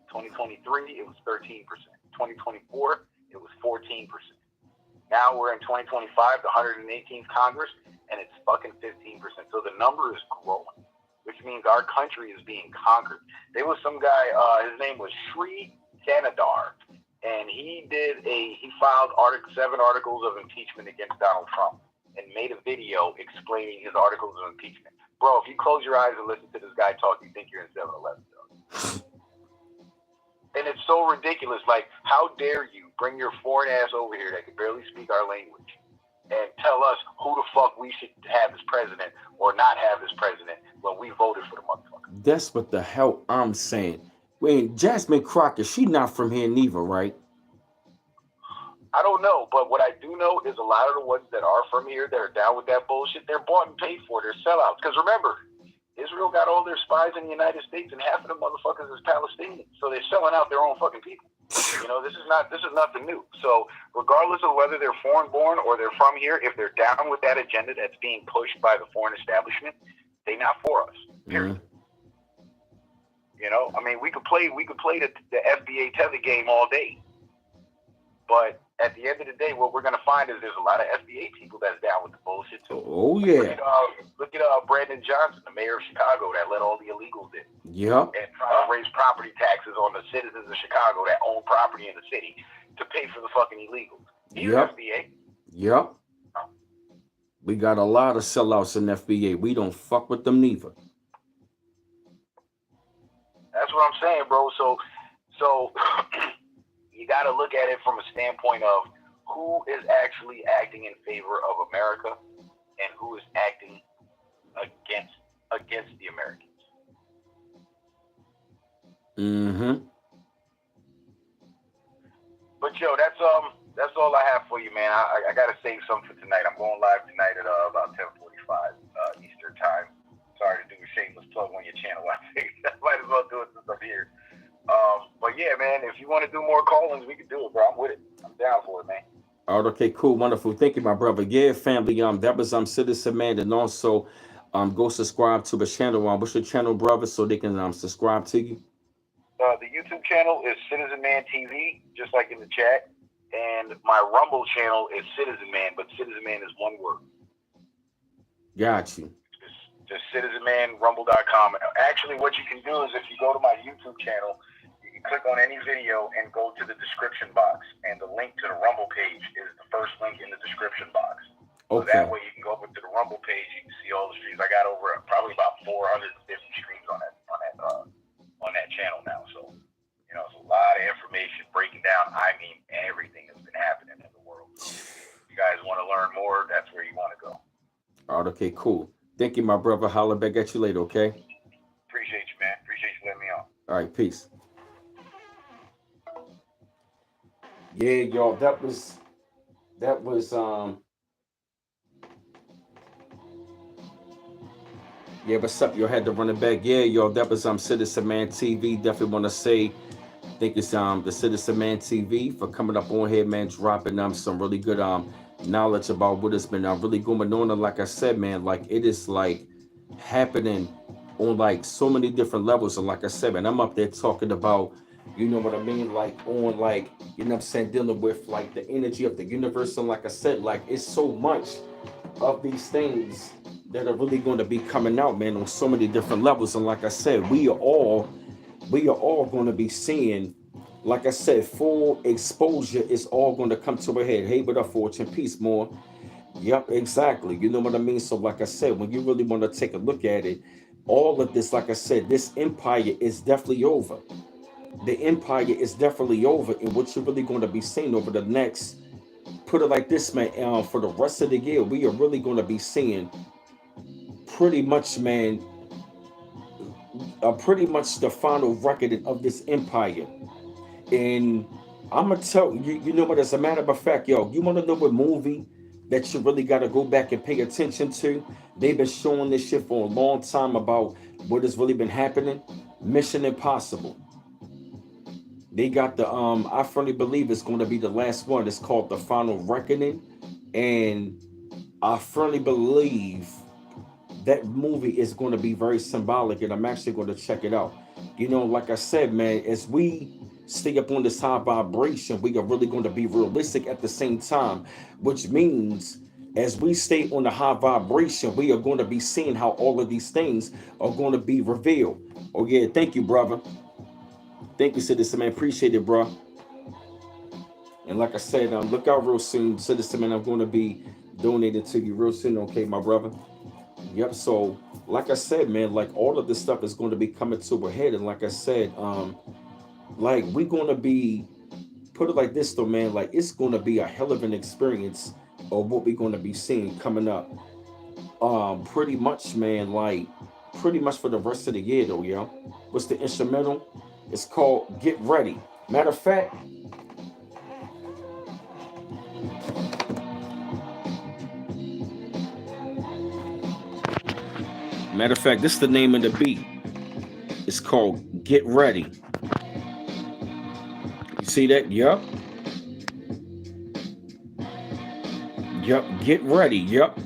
2023, it was 13%. 2024, it was 14%. Now we're in 2025, the 118th Congress, and it's fucking 15%. So the number is growing, which means our country is being conquered. There was some guy, his name was Sri Ganadar, and he filed 7 articles of impeachment against Donald Trump and made a video explaining his articles of impeachment. Bro, if you close your eyes and listen to this guy talk, you think you're in 7-Eleven. And it's so ridiculous. Like, how dare you bring your foreign ass over here that can barely speak our language and tell us who the fuck we should have as president or not have as president when we voted for the motherfucker? That's what the hell I'm saying. Wait, Jasmine Crockett, she not from here neither, right? I don't know, but what I do know is a lot of the ones that are from here that are down with that bullshit, they're bought and paid for. They're sellouts. Because remember, Israel got all their spies in the United States, and half of the motherfuckers is Palestinians. So they're selling out their own fucking people. You know, this is nothing new. So regardless of whether they're foreign born or they're from here, if they're down with that agenda that's being pushed by the foreign establishment, they're not for us. Period. You know, I mean, we could play the FBA tether game all day, but at the end of the day, what we're gonna find is there's a lot of FBA people that's down with the bullshit too. Oh yeah. Look at Brandon Johnson, the mayor of Chicago, that let all the illegals in. Yep. And try to raise property taxes on the citizens of Chicago that own property in the city to pay for the fucking illegals. He's FBA. Yep. We got a lot of sellouts in FBA. We don't fuck with them neither. That's what I'm saying, bro. So you got to look at it from a standpoint of who is actually acting in favor of America and who is acting against the Americans. Mm-hmm. But yo, that's all I have for you, man. I gotta save some for tonight. I'm going live tonight at about 10:45 Eastern time. Sorry to do a shameless plug on your channel. I think I might as well do it since I'm here. But yeah, man, if you want to do more call-ins, we can do it, bro. I'm with it. I'm down for it, man. All right, okay, cool, wonderful. Thank you, my brother. Yeah, family. That was Citizen Man, and also go subscribe to the channel. What's your channel, brother, so they can subscribe to you? The YouTube channel is Citizen Man TV, just like in the chat. And my Rumble channel is Citizen Man, but Citizen Man is one word. Got you. Just citizenmanrumble.com. Actually, what you can do is if you go to my YouTube channel, you can click on any video and go to the description box. And the link to the Rumble page is the first link in the description box. Okay. So that way you can go over to the Rumble page, you can see all the streams. I got over probably about 450 streams on that channel now. So, you know, it's a lot of information breaking down. I mean, everything that's been happening in the world. So if you guys want to learn more, that's where you want to go. All right, okay, cool. Thank you, my brother. Holler back at you later, okay? Appreciate you, man. Appreciate you letting me on. All right, peace. Yeah, y'all, that was yeah, what's up? You had to run it back. Yeah, y'all, that was Citizen Man TV. Definitely want to say thank you the Citizen Man TV for coming up on here, man, dropping some really good knowledge about what has been really going on. And like I said, man, like it is like happening on like so many different levels. And like I said, man, I'm up there talking about, you know what I mean, like on like, you know what I'm saying, dealing with like the energy of the universe. And like I said, like it's so much of these things that are really going to be coming out, man, on so many different levels. And like I said, we are all going to be seeing, like I said, full exposure is all going to come to a head. Hey, what up, Fortune? Peace, more. Yep, exactly. You know what I mean? So like I said, when you really want to take a look at it, all of this, like I said, this empire is definitely over. The empire is definitely over. And what you're really going to be seeing over the next, put it like this, man, for the rest of the year, we are really going to be seeing pretty much, man, pretty much the final reckoning of this empire. And I'm gonna tell you, you know what, as a matter of fact, yo, you want to know what movie that you really got to go back and pay attention to? They've been showing this shit for a long time about what has really been happening. Mission Impossible. They got the I firmly believe it's going to be the last one. It's called The Final Reckoning, and I firmly believe that movie is going to be very symbolic, and I'm actually going to check it out. You know, like I said, man, as we stay up on this high vibration, we are really going to be realistic at the same time, which means as we stay on the high vibration, we are going to be seeing how all of these things are going to be revealed. Oh yeah, thank you, brother. Thank you, Citizen Man. Appreciate it, bro. And like I said, look out real soon, Citizen Man. I'm going to be donating to you real soon, okay, my brother? Yep. So, like I said, man, like all of this stuff is going to be coming to a head. And like I said, like we're going to be, put it like this though, man, like it's going to be a hell of an experience of what we're going to be seeing coming up. Pretty much, man, like pretty much for the rest of the year though, yo. What's the instrumental? It's called Get Ready. Matter of fact, this is the name of the beat. It's called Get Ready. You see that? Yup. Yup. Get ready. Yup.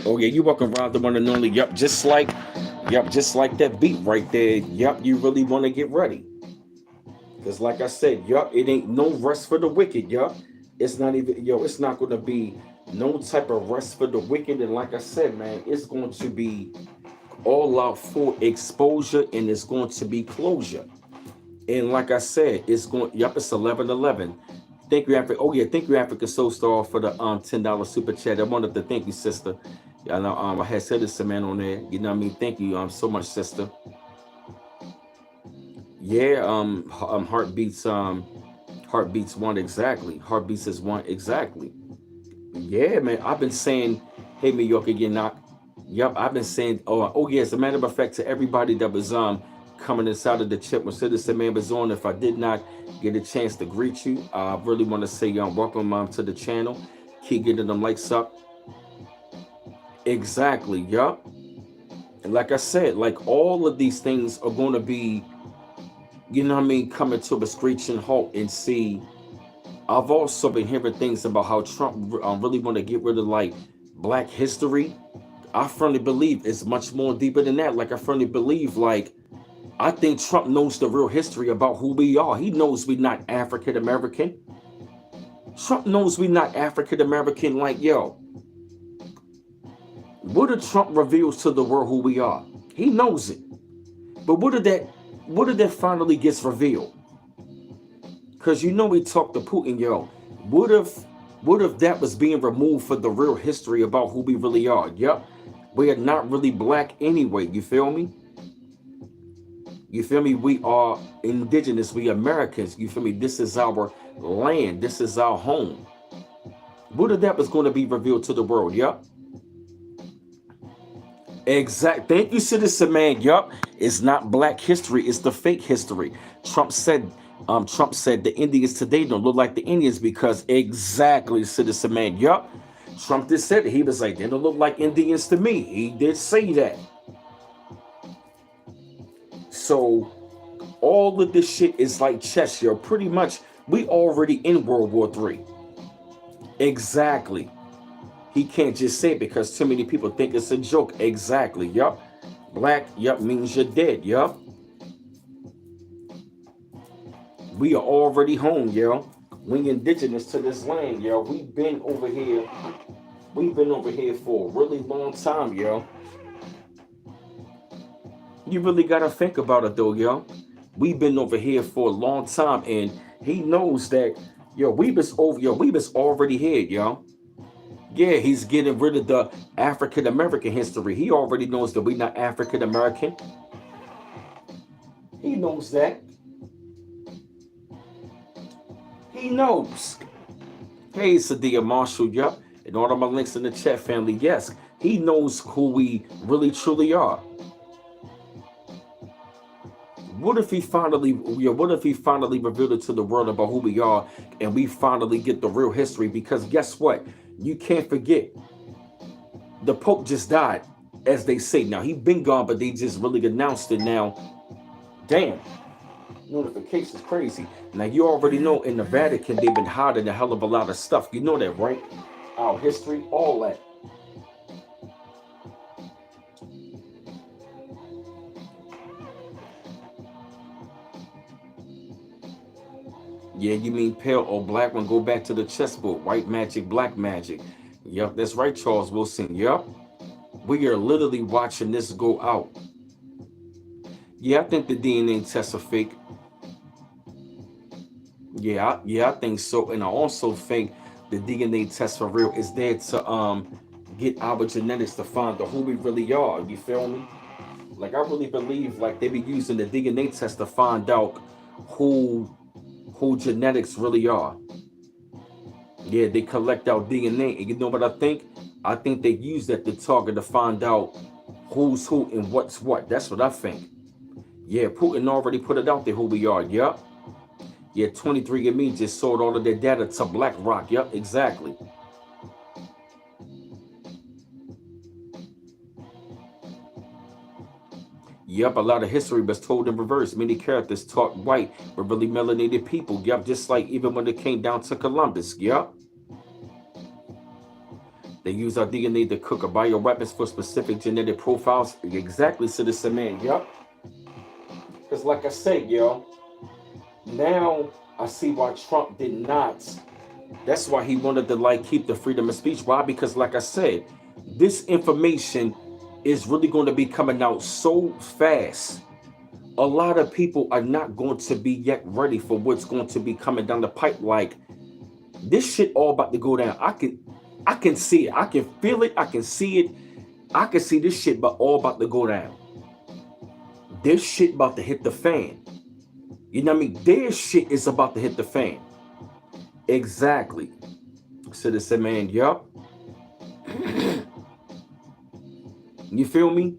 Oh yeah, you walking around the one and only. Yup. Just like Yep, just like that beat right there. Yep, you really want to get ready. Because like I said, yup, it ain't no rest for the wicked, yup. It's not even, it's not going to be no type of rest for the wicked. And like I said, man, it's going to be all out full exposure and it's going to be closure. And like I said, it's going, yup, it's 11:11. Thank you, Africa. Oh, yeah, thank you, Africa Soul Star, for the $10 super chat. I wanted to thank you, sister. Yeah, I know I had said this, man, on there. You know what I mean? Thank you so much, sister. Yeah, heartbeats one exactly. Heartbeats is one exactly. Yeah, man. I've been saying, hey, New York again, knock. Yep, I've been saying, oh yeah, as a matter of fact, to everybody that was coming inside of the chip when Citizen Man was on, if I did not get a chance to greet you, I really want to say welcome to the channel. Keep getting them likes up. Exactly, yup. And like I said, like all of these things are going to be, you know what I mean, coming to a screeching halt. And see, I've also been hearing things about how Trump really want to get rid of like black history. I firmly believe it's much more deeper than that. Like I firmly believe, like I think Trump knows the real history about who we are. He knows we're not African American. Trump knows we're not African American. Like what if Trump reveals to the world who we are? He knows it. But what if that finally gets revealed? Because we talked to Putin, What if that was being removed for the real history about who we really are? Yep. We are not really black anyway, you feel me? You feel me? We are indigenous, we Americans, you feel me? This is our land, this is our home. What if that was going to be revealed to the world? Yep. Exact. Thank you, Citizen Man. Yup. It's not black history. It's the fake history. Trump said. Trump said the Indians today don't look like the Indians because exactly, Citizen Man. Yup. Trump just said it. He was like, they don't look like Indians to me. He did say that. So all of this shit is like chess, yo. Pretty much, we already in World War III. Exactly. He can't just say it because too many people think it's a joke. Exactly. Yup. Black, yup, means you're dead. Yup. We are already home, yo. We indigenous to this land, yo. We've been over here. We've been over here for a really long time, yo. You really gotta think about it though, yo. We've been over here for a long time, and he knows that, we was already here, yo. Yeah, he's getting rid of the African American history. He already knows that we're not African American. He knows that. He knows. Hey, Sadia Marshall, yup. And all of my links in the chat, family. Yes, he knows who we really truly are. What if he finally revealed it to the world about who we are, and we finally get the real history? Because guess what? You can't forget, the Pope just died, as they say. Now, he been gone, but they just really announced it now. Damn. Notifications crazy. Now, you already know in the Vatican, they've been hiding a hell of a lot of stuff. You know that, right? Our history, all that. Yeah, you mean pale or black one? Go back to the chessboard. White magic, black magic. Yep, that's right, Charles Wilson. Yep. We are literally watching this go out. Yeah, I think the DNA tests are fake. Yeah, I think so. And I also think the DNA test for real is there to get our genetics to find who we really are. You feel me? Like I really believe like they be using the DNA test to find out who genetics really are. Yeah, they collect out DNA. And you know what I think? I think they use that to target to find out who's who and what's what. That's what I think. Yeah, Putin already put it out there who we are. Yup. Yeah, 23andMe just sold all of their data to BlackRock. Yup, exactly. Yup, a lot of history was told in reverse. Many characters taught white were really melanated people. Yup, just like even when it came down to Columbus. Yup. They use our DNA to cook a bioweapons for specific genetic profiles. Exactly, citizen man. Yup. Because like I said, yo, now I see why Trump did not. That's why he wanted to like keep the freedom of speech. Why? Because like I said, this information is really going to be coming out so fast. A lot of people are not going to be yet ready for what's going to be coming down the pipe. Like this shit all about to go down. I can see it. I can feel it. I can see it. I can see this shit but all about to go down. This shit about to hit the fan. You know what I mean? Their shit is about to hit the fan. Exactly. Citizen man, yup. You feel me?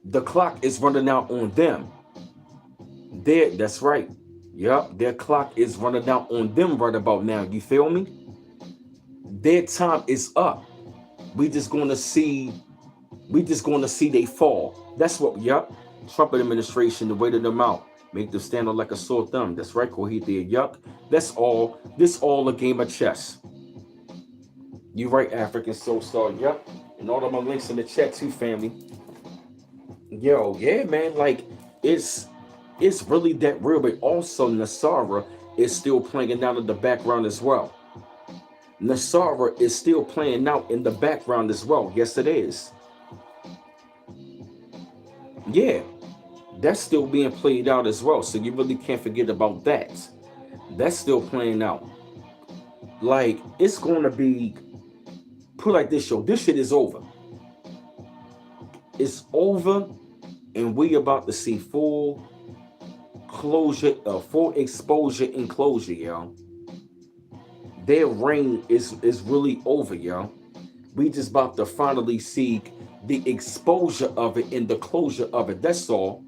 The clock is running out on them. That's right. Yup, their clock is running out on them right about now. You feel me? Their time is up. We just gonna see they fall. That's what, yup. Trump administration, the waited them out. Make them stand on like a sore thumb. That's right, Kohithia. Yup. That's all. This all a game of chess. You right, African Soul Star. Yup. And all of my links in the chat too, family. Yo, yeah, man. Like, it's really that real. But also, Nasara is still playing out in the background as well. Nasara is still playing out in the background as well. Yes, it is. Yeah, that's still being played out as well. So you really can't forget about that. That's still playing out. Like, it's going to be, put like this, show. This shit is over. It's over, and we about to see full closure, full exposure and closure, y'all. Their reign is really over, y'all. We just about to finally see the exposure of it and the closure of it. That's all.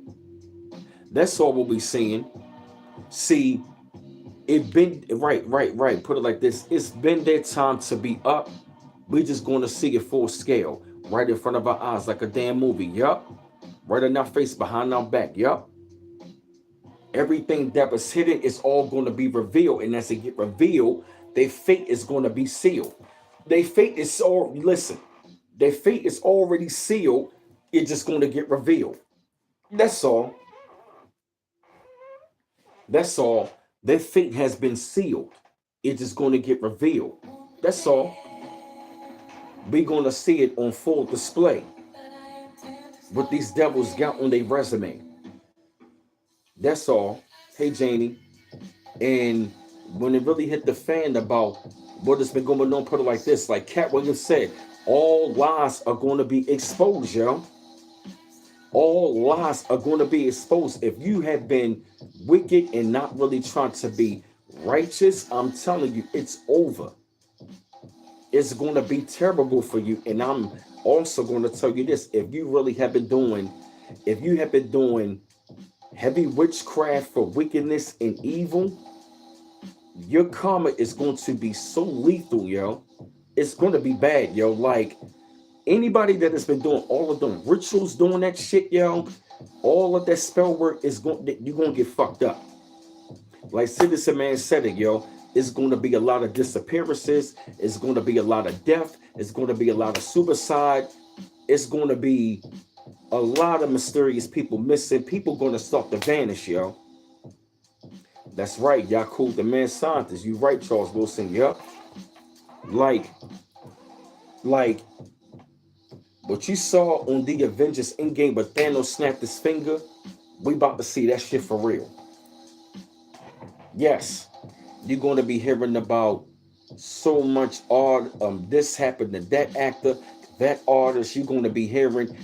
That's all we'll be seeing. See, it been right. Put it like this. It's been their time to be up. We just going to see it full scale, right in front of our eyes, like a damn movie. Yup. Right in our face, behind our back. Yup. Everything that was hidden is all going to be revealed, and as it get revealed, their fate is going to be sealed. Their fate is so. Listen, their fate is already sealed. It's just going to get revealed. That's all. That's all. Their fate has been sealed. It's just going to get revealed. That's all. We're going to see it on full display. What these devils got on their resume. That's all. Hey, Janie. And when it really hit the fan about what has been going on, put it like this, like Cat Williams said, all lies are going to be exposed, yo. All lies are going to be exposed. If you have been wicked and not really trying to be righteous, I'm telling you, it's over. It's going to be terrible for you. And I'm also going to tell you this. If you have been doing heavy witchcraft for wickedness and evil, your karma is going to be so lethal, yo. It's going to be bad, yo. Like, anybody that has been doing all of them rituals, doing that shit, yo, all of that spell work you're going to get fucked up. Like Citizen Man said it, yo. It's going to be a lot of disappearances. It's going to be a lot of death. It's going to be a lot of suicide. It's going to be a lot of mysterious people missing. People going to start to vanish, yo. That's right, Yaku, the man scientist. You right, Charles Wilson. Yup. Like what you saw on the Avengers Endgame, but Thanos snapped his finger. We about to see that shit for real. Yes, you're going to be hearing about so much art. This happened to that actor, that artist. You're going to be hearing,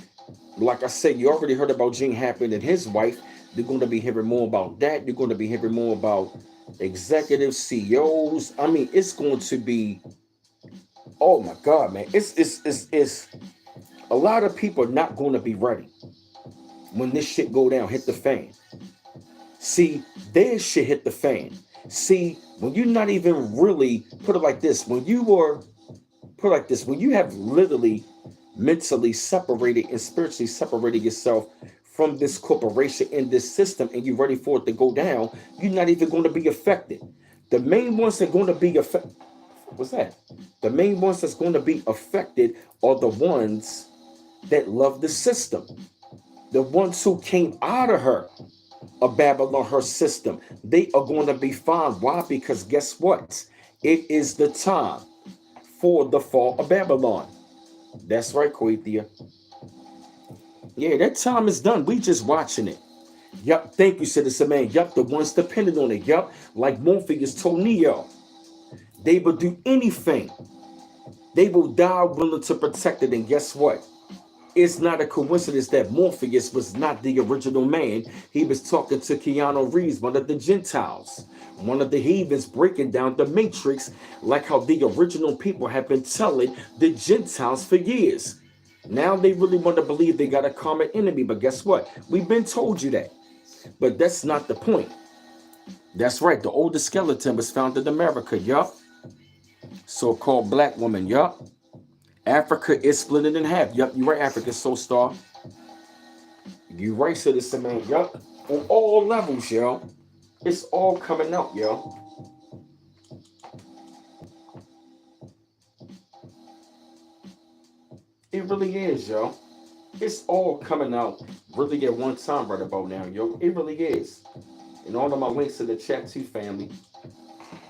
like I said, you already heard about Gene Hackman and his wife. You're going to be hearing more about that. You're going to be hearing more about executives, CEOs. I mean, it's going to be, oh my God, man. It's a lot of people are not going to be ready when this shit go down, hit the fan. See, their shit hit the fan. See, when you're not even really, put it like this, when you have literally mentally separated and spiritually separated yourself from this corporation and this system, and you're ready for it to go down, you're not even going to be affected. The main ones that are going to be affected, What's that? The main ones that's going to be affected are the ones that love the system. The ones who came out of her, of Babylon, her system. They are going to be fine. Why? Because guess what? It is the time for the fall of Babylon. That's right, Coethia. Yeah, that time is done. We just watching it. Yup, thank you, Citizen Man. Yup, the ones dependent on it. Yup, like Morpheus told Neo. They will do anything. They will die willing to protect it. And guess what? It's not a coincidence that Morpheus was not the original man. He was talking to Keanu Reeves, one of the Gentiles, one of the heathens, breaking down the matrix, like how the original people have been telling the Gentiles for years. Now they really want to believe they got a common enemy, but guess what? We've been told you that. But that's not the point. That's right, the oldest skeleton was found in America, yup. So-called black woman, yup. Africa is split in half. Yup, you're right, Africa, so star. You right, Citizen Man, yup. On all levels, yo. It's all coming out, yo. It really is, yo. It's all coming out really at one time right about now, yo. It really is. And all of my links in the chat too, family.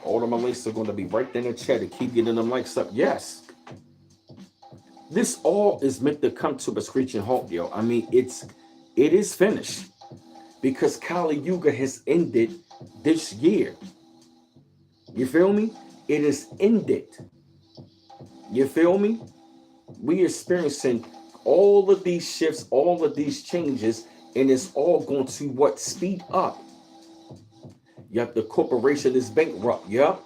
All of my links are going to be right there in the chat to keep getting them likes up. Yes. This all is meant to come to a screeching halt, yo. I mean, it is finished. Because Kali Yuga has ended this year. You feel me? It is ended. You feel me? We are experiencing all of these shifts, all of these changes, and it's all going to what? Speed up. Yep, the corporation is bankrupt. Yep.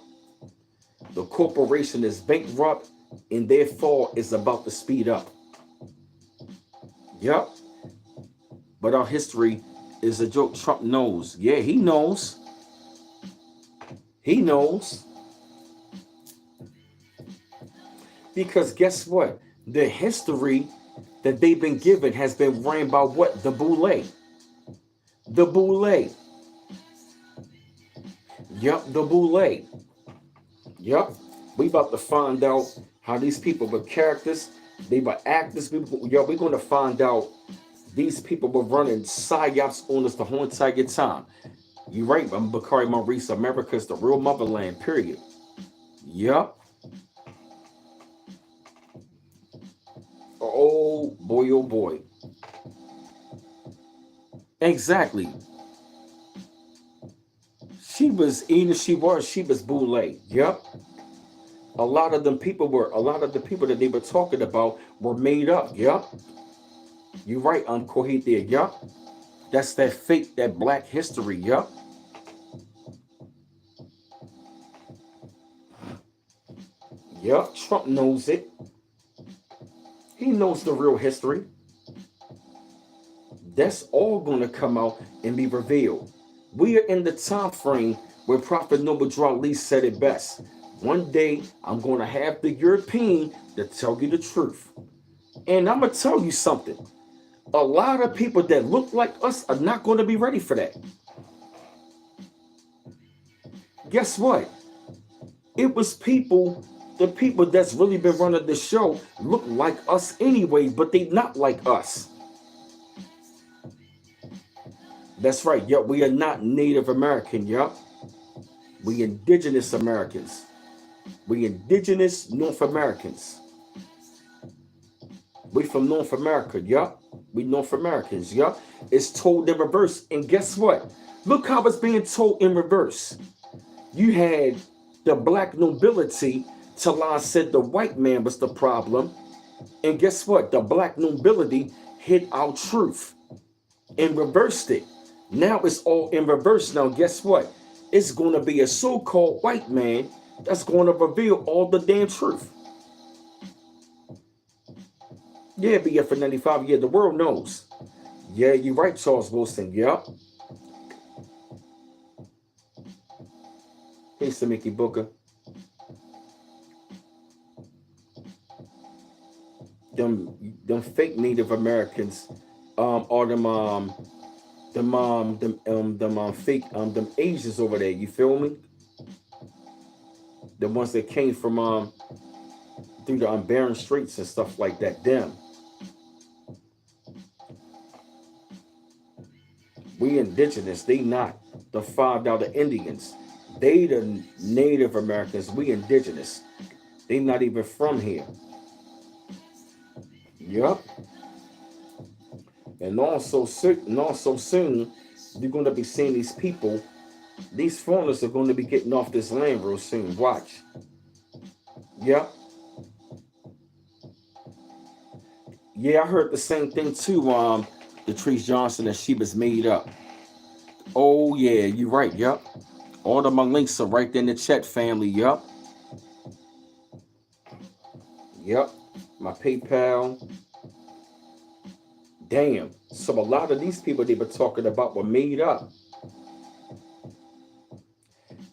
The corporation is bankrupt, and their fall is about to speed up. Yep. But our history is a joke. Trump knows. Yeah, he knows. He knows. Because guess what? The history that they've been given has been ran by what? The boule. The boule. Yup, the boule. Yup. We about to find out how these people were characters. They were actors. Yo, we're going to find out these people were running psyops on us the whole entire time. You right, I'm Bakari Maurice. America is the real motherland, period. Yup. Oh boy, oh boy. Exactly. She was boule. Yup. A lot of the people that they were talking about were made up. Yup. You right, Kohit there. Yup. That's that fake, that black history. Yup. Yup. Trump knows it. He knows the real history. That's all going to come out and be revealed. We are in the time frame where Prophet Noble Drew Ali said it best. One day, I'm going to have the European to tell you the truth. And I'm going to tell you something. A lot of people that look like us are not going to be ready for that. Guess what? It was the people that's really been running the show look like us anyway, but they not like us. That's right. Yup, we are not Native American. Yup. We indigenous Americans. We indigenous North Americans. We from North America. Yup. We North Americans. Yup. It's told in reverse. And guess what? Look how it's being told in reverse. You had the black nobility. Talon said the white man was the problem. And guess what? The black nobility hid our truth and reversed it. Now it's all in reverse. Now, guess what? It's going to be a so-called white man that's going to reveal all the damn truth. Yeah, BF 95. Yeah, the world knows. Yeah, you're right, Charles Wilson. Yep. Hey, Samiki Booker. Them fake Native Americans are them fake them Asians over there. You feel me? The ones that came from through the unbarren straits and stuff like that. Them. We indigenous. They not the $5 Indians. They the Native Americans. We indigenous. They not even from here. Yup. And also soon, you're gonna be seeing these people. These foreigners are going to be getting off this land real soon. Watch. Yup. Yeah, I heard the same thing too. Latrice Johnson and she was made up. Oh yeah, you're right. Yup. All of my links are right there in the chat, family. Yup. Yup. My PayPal. Damn. So a lot of these people they were talking about were made up.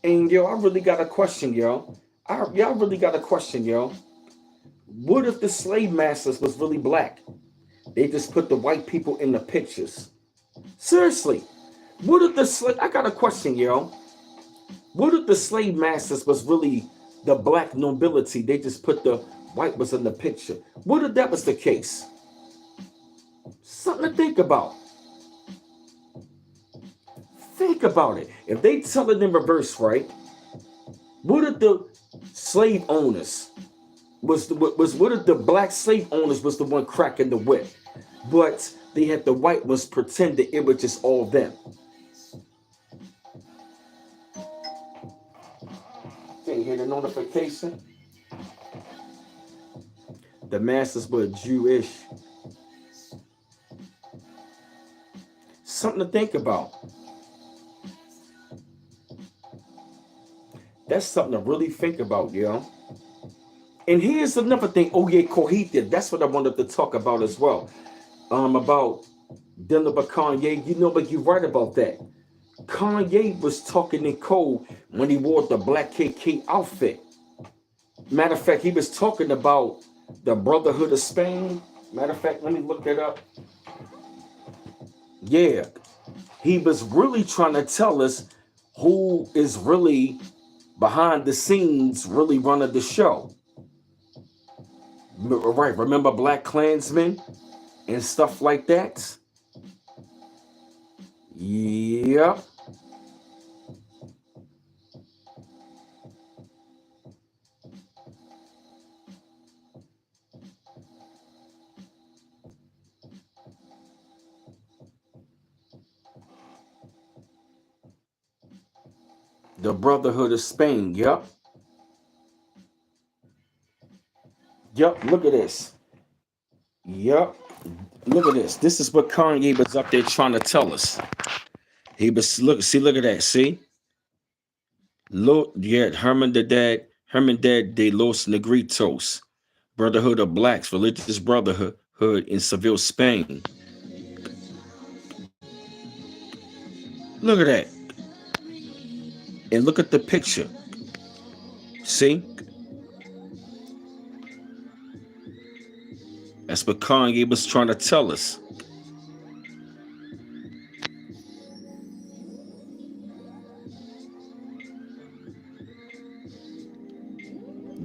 And yo, I really got a question, yo. Y'all really got a question, yo. What if the slave masters was really black? They just put the white people in the pictures. Seriously. What if the slave... I got a question, yo. What if the slave masters was really the black nobility? They just put the white was in the picture. What if that was the case? Something to think about. Think about it. If they tell it in reverse, right? What if the slave owners what if the black slave owners was the one cracking the whip, but they had the white ones pretend that it was just all them? Can you hear the notification? The masters were Jewish. Something to think about. That's something to really think about, yo. And here's another thing. Oh yeah, Kohita. That's what I wanted to talk about as well. About dealing with Kanye. You know, but you're right about that. Kanye was talking in code when he wore the black KK outfit. Matter of fact, he was talking about the Brotherhood of Spain. Matter of fact, let me look that up. Yeah, he was really trying to tell us who is really behind the scenes, really running the show. Right, remember Black Klansmen and stuff like that? Yep. The Brotherhood of Spain, yep. Yep, look at this. Yep. Look at this. This is what Kanye was up there trying to tell us. He was look at that, see? Look, yeah, Hermandad de los Negritos, Brotherhood of Blacks, religious brotherhood in Seville, Spain. Look at that. And look at the picture. See? That's what Kanye was trying to tell us.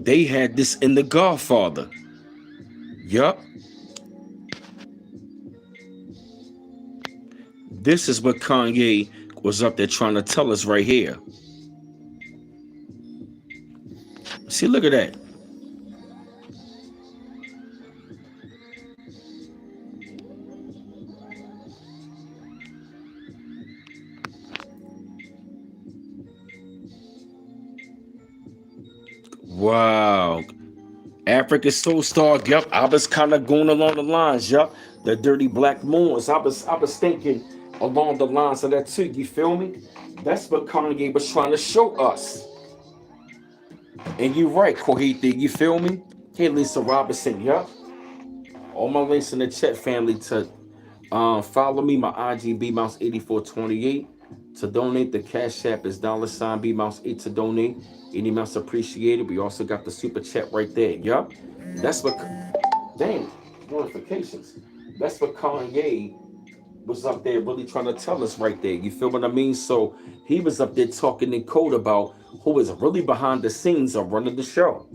They had this in The Godfather. Yup. This is what Kanye was up there trying to tell us right here. See, look at that. Wow. African Soul Star, yep. I was kind of going along the lines, yep. The Dirty Black Moons. I was thinking along the lines of that too. You feel me? That's what Kanye was trying to show us. And you're right, Kohiti. You feel me? Hey, Lisa Robinson, yep. All my links in the chat, family, to follow me. My IG B Mouse 8428. To donate, the Cash App is $ B Mouse 8 to donate. Any amounts appreciated. We also got the super chat right there. Yup. That's what. Damn. Notifications. That's what Kanye was up there really trying to tell us right there. You feel what I mean? So he was up there talking in code about who is really behind the scenes of running the show.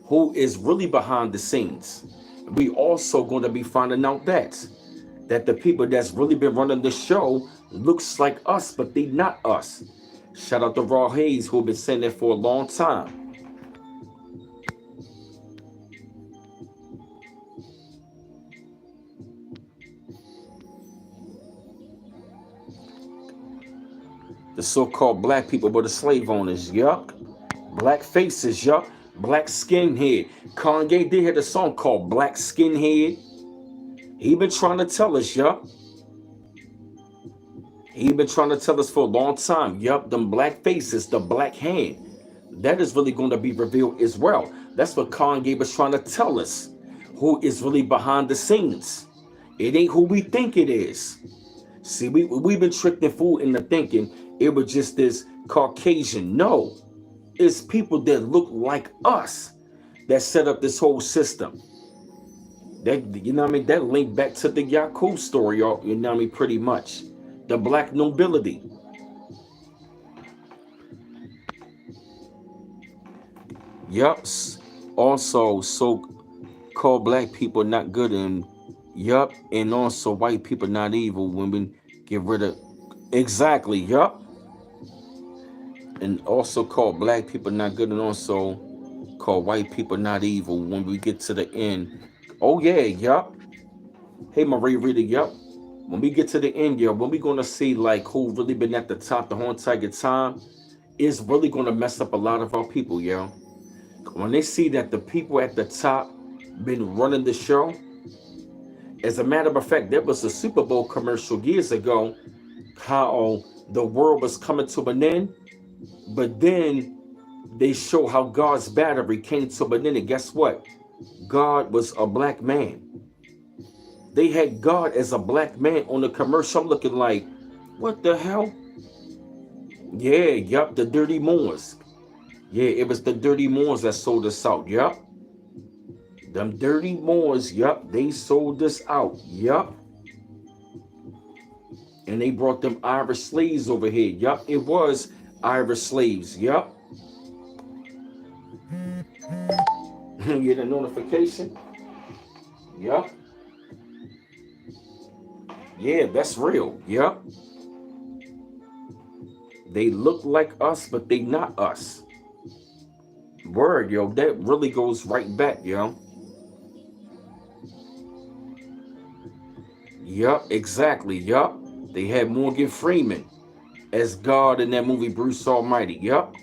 Who is really behind the scenes. We also going to be finding out that the people that's really been running the show looks like us, but they not us. Shout out to Raw Hayes, who have been saying that for a long time. The so-called black people were the slave owners, yuck. Black faces, yuck. Black skinhead. Kanye did have a song called Black Skinhead. He been trying to tell us, yup. He been trying to tell us for a long time, yup, them black faces, the black hand. That is really going to be revealed as well. That's what Kanye was trying to tell us. Who is really behind the scenes. It ain't who we think it is. See, we've been tricked and fooled into thinking it was just this Caucasian. No, it's people that look like us that set up this whole system. That, you know what I mean? That linked back to the Yakub story, or you know what I mean, pretty much. The black nobility. Yup. Also, so-called black people not good, and yup, and also white people not evil when we get rid of exactly, yup. And also called black people not good, and also called white people not evil when we get to the end. Oh yeah, yup. Hey Marie Rita, yup. When we get to the end, yo, when we gonna see like who really been at the top the whole entire time, is really gonna mess up a lot of our people, yo. When they see that the people at the top been running the show, as a matter of fact, there was a Super Bowl commercial years ago, how the world was coming to an end, but then they show how God's battery came to an end, and guess what? God was a black man. They had God as a black man on the commercial. I'm looking like, what the hell? Yeah, yup, the Dirty Moors. Yeah, it was the Dirty Moors that sold us out. Yup. Them Dirty Moors, yup, they sold us out. Yup. And they brought them Irish slaves over here. Yup, it was Irish slaves. Yup. You get a notification? Yup. Yeah, that's real. Yup. They look like us, but they not us. Word, yo, that really goes right back, yo. Yup, exactly. Yup. They had Morgan Freeman as God in that movie Bruce Almighty. Yup.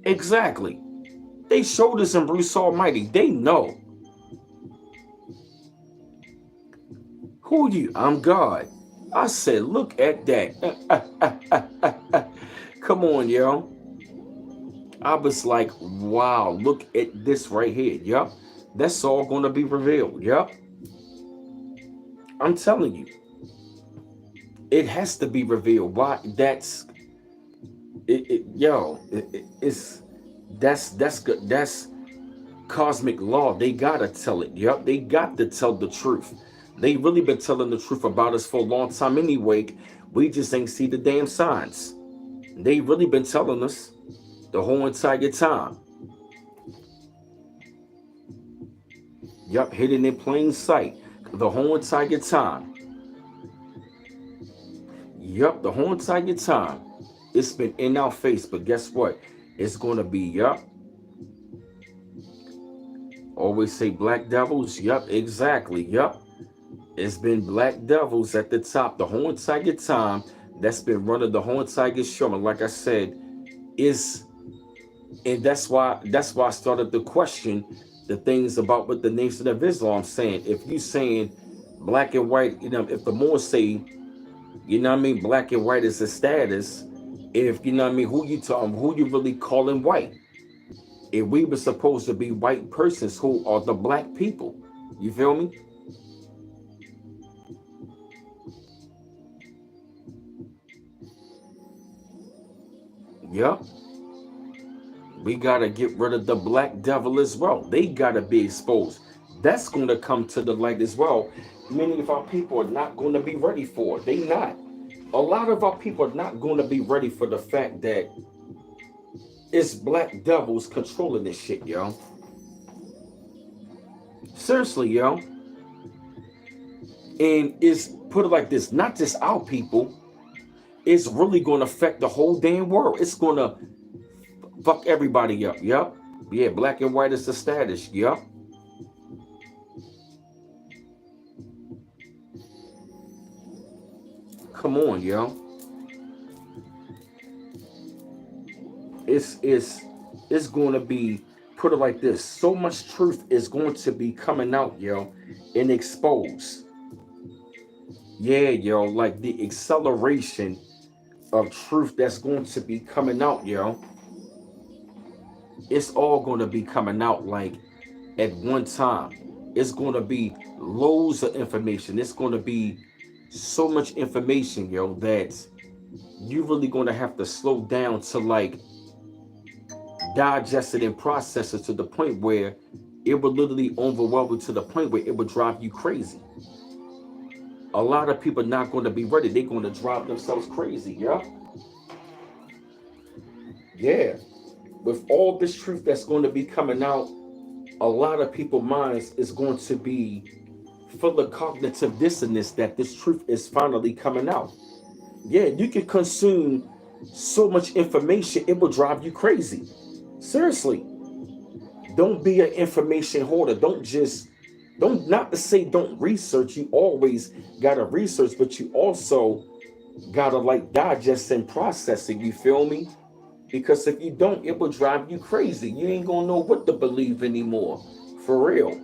Exactly. They showed us in Bruce Almighty. They know. Who you? I'm God. I said, look at that. Come on, yo. I was like, wow, look at this right here. Yup. That's all going to be revealed. Yup. I'm telling you. It has to be revealed. Why? That's it, yo. It's that's good. That's cosmic law. They gotta tell it. Yup. They got to tell the truth. They really been telling the truth about us for a long time anyway. We just ain't see the damn signs. They really been telling us the whole entire time. Yup, hidden in plain sight the whole entire time. Yup, the whole entire time. It's been in our face, but guess what? It's gonna be, yup. Always say black devils. Yup, exactly. Yup. It's been black devils at the top the whole entire time. That's been running the whole entire show. And like I said, is and that's why I started to question the things about what the Nation of Islam saying. If you saying black and white, you know, if the Moors say, you know what I mean, black and white is a status, if you know what I mean, who you really calling white? If we were supposed to be white persons, who are the black people? You feel me? Yup. We gotta get rid of the black devil as well. They gotta be exposed. That's going to come to the light as well. Many of our people are not going to be ready for it. They not. A lot of our people are not going to be ready for the fact that it's black devils controlling this shit, yo. Seriously, yo. And it's put it like this, not just our people, it's really going to affect the whole damn world. It's going to fuck everybody up, yup. Yeah, black and white is the status, yup. Come on, yo. It's going to be, put it like this, so much truth is going to be coming out, yo, and exposed. Yeah, yo, like the acceleration of truth that's going to be coming out, yo. It's all going to be coming out like at one time. It's going to be loads of information. It's going to be so much information, yo, that you really going to have to slow down to like digest it and process it to the point where it would literally overwhelm you to the point where it would drive you crazy. A lot of people not going to be ready. They're going to drive themselves crazy, yeah? Yeah. With all this truth that's going to be coming out, a lot of people's minds is going to be full of cognitive dissonance that this truth is finally coming out. Yeah, you can consume so much information, it will drive you crazy. Seriously. Don't be an information hoarder. Don't, not to say don't research. You always gotta research, but you also gotta like digest and process it. You feel me? Because if you don't, it will drive you crazy. You ain't gonna know what to believe anymore. For real.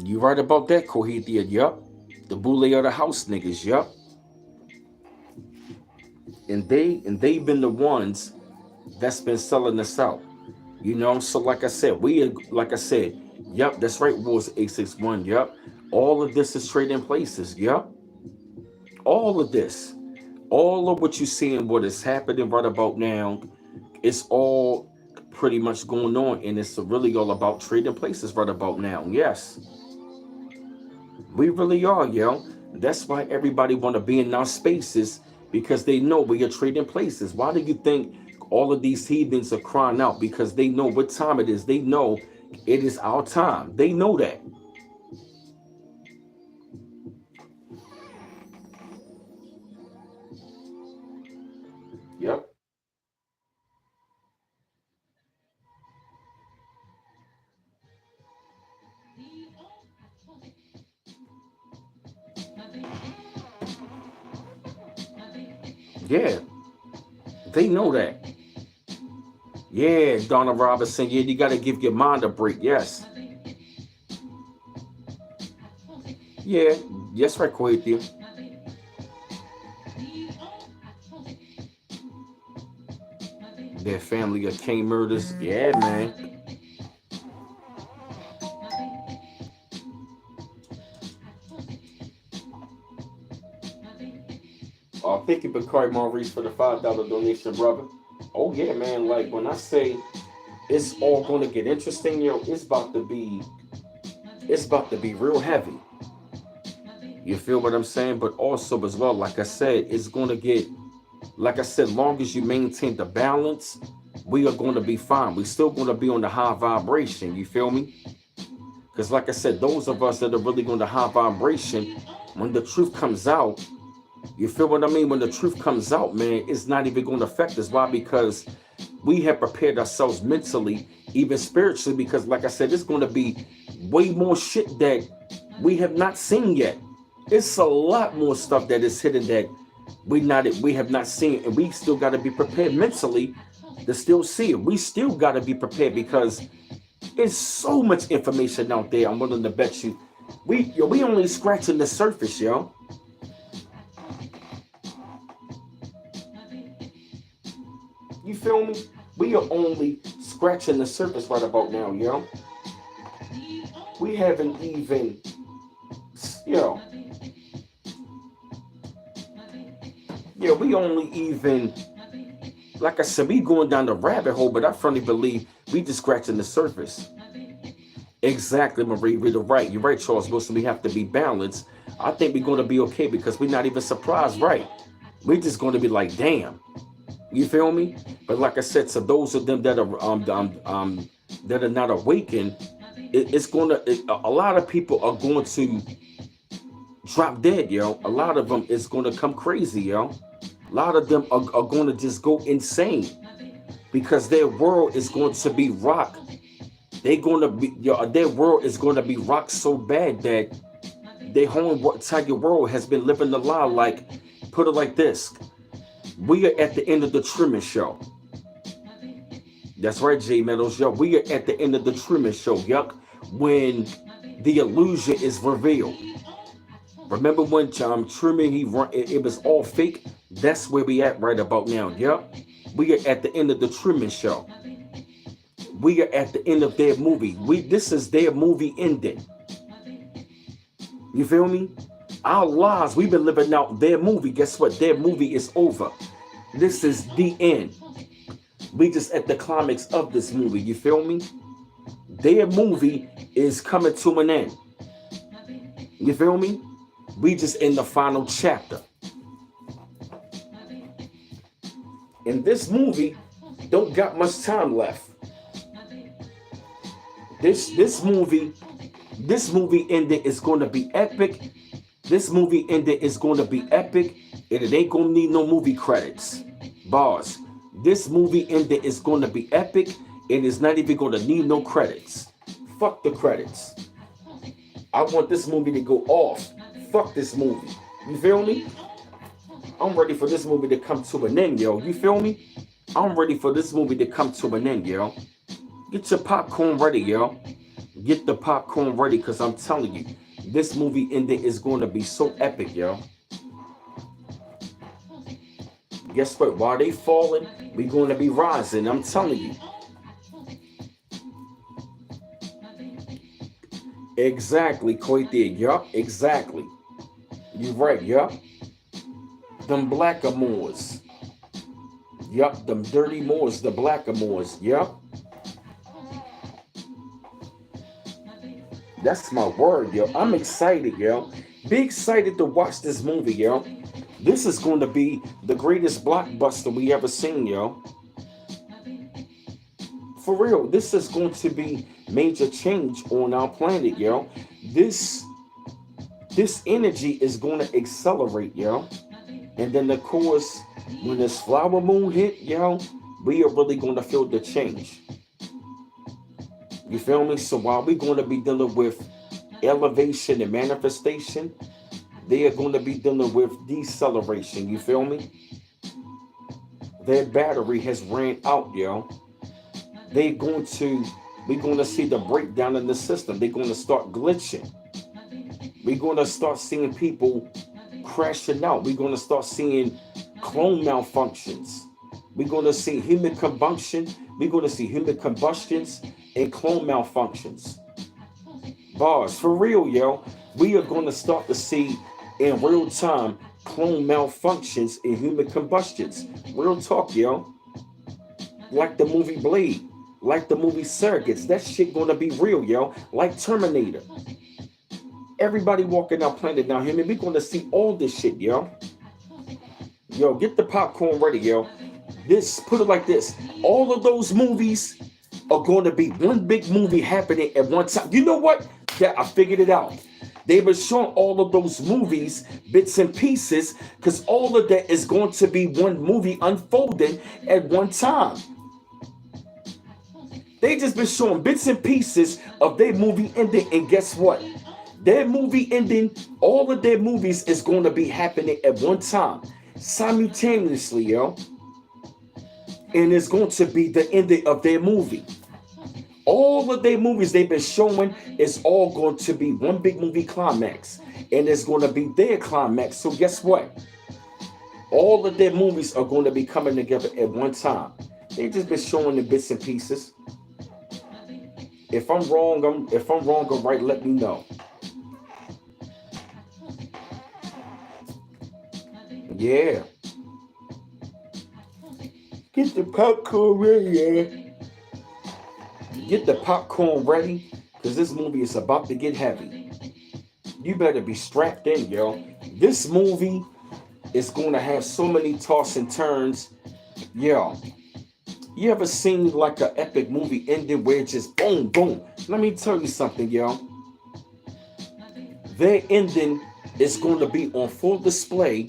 You right about that, Cohethia. Yup. The bully of the house niggas. Yup. And they've been the ones that's been selling us out. You know, so like I said, like I said, yep, that's right, Wars 861, yep. All of this is trading places, yep. All of this. All of what you see and what is happening right about now, it's all pretty much going on, and it's really all about trading places right about now. Yes. We really are, yo. That's why everybody want to be in our spaces because they know we are trading places. Why do you think all of these heathens are crying out? Because they know what time it is. They know it is our time. They know that. Yep. Yeah. They know that. Yeah, Donna Robinson. Yeah, you got to give your mind a break. Yes. Yeah. Yes, right, Coethia. Their family of King murders. Yeah, man. Thank you, Bakari Maurice, for the $5 donation, brother. Oh yeah, man. Like when I say it's all going to get interesting, yo, it's about to be real heavy. You feel what I'm saying? But also as well, like I said, it's going to get, like I said, long as you maintain the balance, we are going to be fine. We still going to be on the high vibration. You feel me? Because like I said, those of us that are really on the high vibration, when the truth comes out, you feel what I mean? When the truth comes out, man, it's not even going to affect us. Why? Because we have prepared ourselves mentally, even spiritually, because like I said, it's going to be way more shit that we have not seen yet. It's a lot more stuff that is hidden that we have not seen, and we still got to be prepared mentally to still see it. We still got to be prepared because there's so much information out there. I'm willing to bet you we only scratching the surface, yo. You feel me? We are only scratching the surface right about now, yo. We haven't even, yo. Yeah, we only even, like I said, we going down the rabbit hole, but I firmly believe we just scratching the surface. Exactly, Marie. You're right. You're right, Charles Wilson. We have to be balanced. I think we're going to be okay because we're not even surprised, right? We're just going to be like, damn. You feel me? But like I said, to those of them that are not awakened, it's going to. A lot of people are going to drop dead, yo. A lot of them is going to come crazy, yo. A lot of them are going to just go insane because their world is going to be rock. They going to be, yo, their world is going to be rocked so bad that their whole entire world has been living the lie. Like, put it like this: we are at the end of the Truman Show. That's right, J Meadows. Yo, we are at the end of the Truman Show. Yuck, when the illusion is revealed. Remember when Truman it was all fake? That's where we at right about now. Yup, we are at the end of the Truman Show. We are at the end of their movie. This is their movie ending. You feel me? Our lives, we've been living out their movie. Guess what? Their movie is over. This is the end. We just at the climax of this movie. You feel me? Their movie is coming to an end. You feel me? We just in the final chapter. And this movie don't got much time left. This movie ending is going to be epic. This movie ending is going to be epic, and it ain't gonna need no movie credits. Bars. This movie ending is going to be epic, and it's not even going to need no credits. Fuck the credits. I want this movie to go off. Fuck this movie. You feel me? I'm ready for this movie to come to an end, yo. You feel me? I'm ready for this movie to come to an end, yo. Get your popcorn ready, yo. Get the popcorn ready, because I'm telling you, this movie ending is going to be so epic, yo. Guess what? While they falling, we going to be rising. I'm telling you. Exactly, Koite. Yup, exactly. You right, yup. Them blackamoors. Yup, them dirty Moors, the blackamoors. Yup. That's my word, yo. I'm excited, yo. Be excited to watch this movie, yo. This is going to be the greatest blockbuster we ever seen, yo. For real, this is going to be major change on our planet, yo. This energy is going to accelerate, yo. And then of course, when this flower moon hit, yo, we are really going to feel the change. You feel me? So while we're going to be dealing with elevation and manifestation, they are going to be dealing with deceleration. You feel me? Their battery has ran out, yo. We're going to see the breakdown in the system. They're going to start glitching. We're going to start seeing people crashing out. We're going to start seeing clone malfunctions. We're going to see human combustion. We're going to see human combustions and clone malfunctions. Bars, for real, yo. We are going to start to see in real time clone malfunctions and human combustions. Real talk, yo. Like the movie Blade. Like the movie Surrogates. That shit gonna be real, yo. Like Terminator. Everybody walking our planet now, here, man. We gonna see all this shit, yo. Yo, get the popcorn ready, yo. Put it like this. All of those movies are going to be one big movie happening at one time. You know what? Yeah, I figured it out. They were showing all of those movies, bits and pieces, because all of that is going to be one movie unfolding at one time. They just been showing bits and pieces of their movie ending, and guess what? Their movie ending, all of their movies is going to be happening at one time, simultaneously, yo. And it's going to be the ending of their movie. All of their movies they've been showing is all going to be one big movie climax. And it's going to be their climax. So guess what? All of their movies are going to be coming together at one time. They just been showing the bits and pieces. If I'm wrong or right, let me know. Yeah. Get the popcorn ready, yeah. Get the popcorn ready, because this movie is about to get heavy. You better be strapped in, yo. This movie is going to have so many toss and turns. Yo, you ever seen like an epic movie ending where it's just boom, boom? Let me tell you something, yo. Their ending is going to be on full display,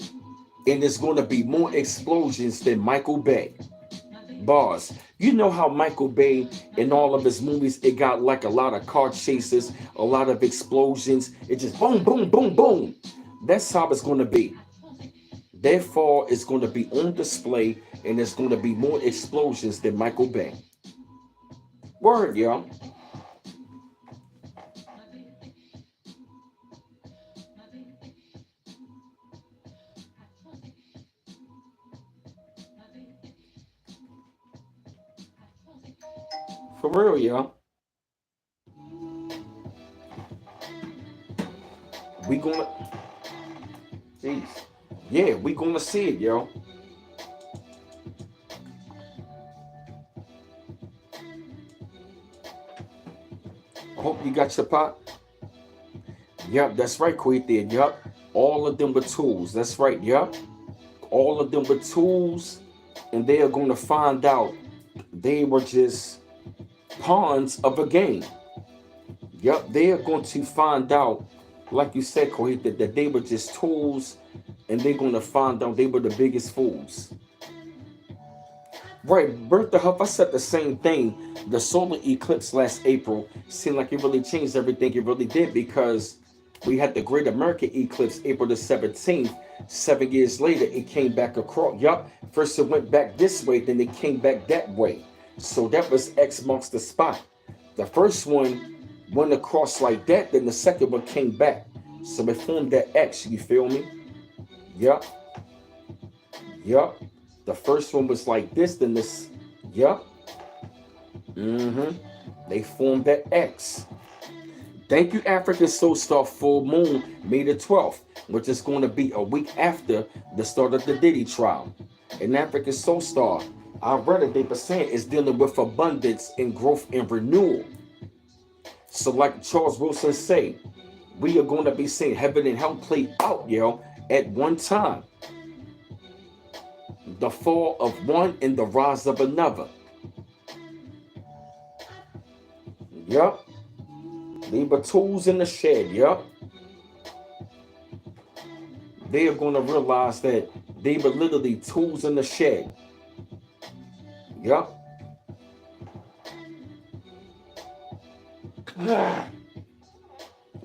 and there's going to be more explosions than Michael Bay. Bars. You know how Michael Bay in all of his movies, it got like a lot of car chases, a lot of explosions. It just boom, boom, boom, boom. That's how it's going to be. Therefore, it's going to be on display, and there's going to be more explosions than Michael Bay. Word, y'all. For real, y'all. We gonna, jeez, yeah, we gonna see it, yo. I hope you got your pot. Yup, that's right, Queen there. Yup, all of them were tools. That's right. Yup, all of them were tools, and they are going to find out they were just pawns of a game. Yup, they are going to find out, like you said, Kohita, that they were just tools, and they're going to find out they were the biggest fools. Right, Bertha Huff, I said the same thing. The solar eclipse last April seemed like it really changed everything. It really did, because we had the Great American Eclipse April the 17th. 7 years later, it came back across. Yup, first it went back this way, then it came back that way. So that was X marks the spot. The first one went across like that, then the second one came back. So it formed that X, you feel me? Yup, yup. The first one was like this, then this, yup. They formed that X. Thank you, African Soul Star full moon, May the 12th, which is going to be a week after the start of the Diddy trial. An African Soul Star, I read it, they were saying, is dealing with abundance and growth and renewal. So like Charles Wilson say, we are going to be seeing heaven and hell play out, yo, at one time. The fall of one and the rise of another. Yup. They were tools in the shed, yup. They are going to realize that they were literally tools in the shed. Yup.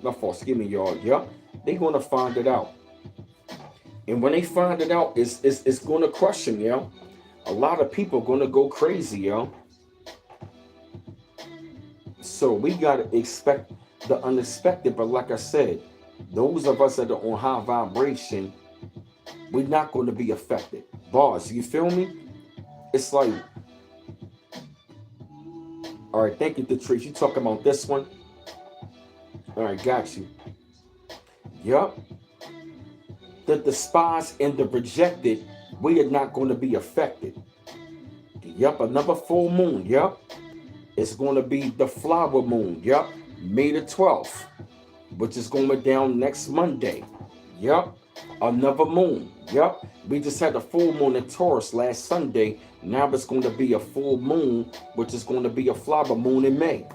No fault, excuse me, y'all. Yup. They're going to find it out. And when they find it out, it's going to crush them, yo. A lot of people are going to go crazy, yo. So we got to expect the unexpected. But like I said, those of us that are on high vibration, we're not going to be affected. Bars, you feel me? It's like, all right, thank you, Detrice. You talking about this one? All right, got you. Yup. The despised and the rejected, we are not going to be affected. Yup, another full moon. Yup. It's going to be the flower moon. Yup. May the 12th, which is going down next Monday. Yup. Another moon. Yup. We just had a full moon in Taurus last Sunday. Now it's going to be a full moon, which is going to be a flower moon in May.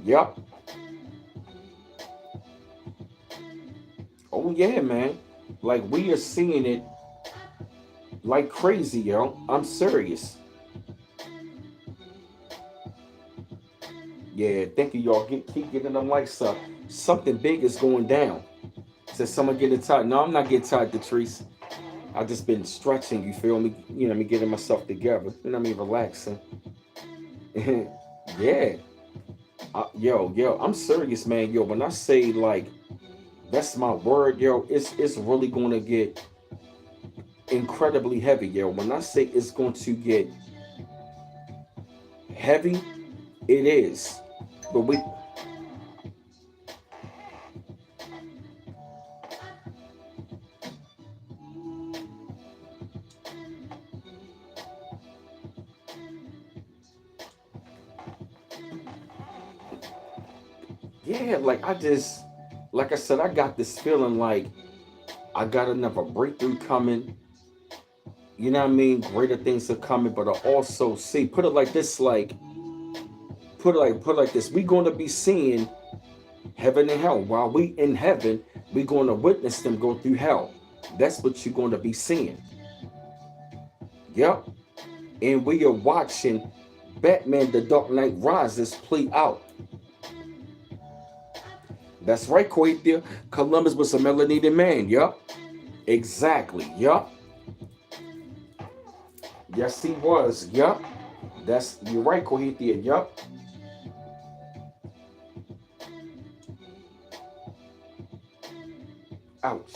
Yup. Oh, yeah, man. Like, we are seeing it like crazy, yo. I'm serious. Yeah, thank you, y'all. Keep getting them lights up. Something big is going down. Said someone getting tired. No, I'm not getting tired, Detrice. I've just been stretching, you feel me? You know me, getting myself together. You know me, relaxing. Yeah. Yo, I'm serious, man. Yo, when I say, like, that's my word, yo, it's really going to get incredibly heavy, yo. When I say it's going to get heavy, it is. But we, yeah, like I just, like I said, I got this feeling like I got another breakthrough coming. You know what I mean? Greater things are coming, but I also see, put it like this, like put it like this. We gonna be seeing heaven and hell. While we in heaven, we gonna witness them go through hell. That's what you're gonna be seeing. Yep. And we are watching Batman The Dark Knight Rises play out. That's right, Coethia. Columbus was a melanated man. Yup. Exactly. Yup. Yes, he was. Yup. That's you're right, Coethia. Yup. Ouch.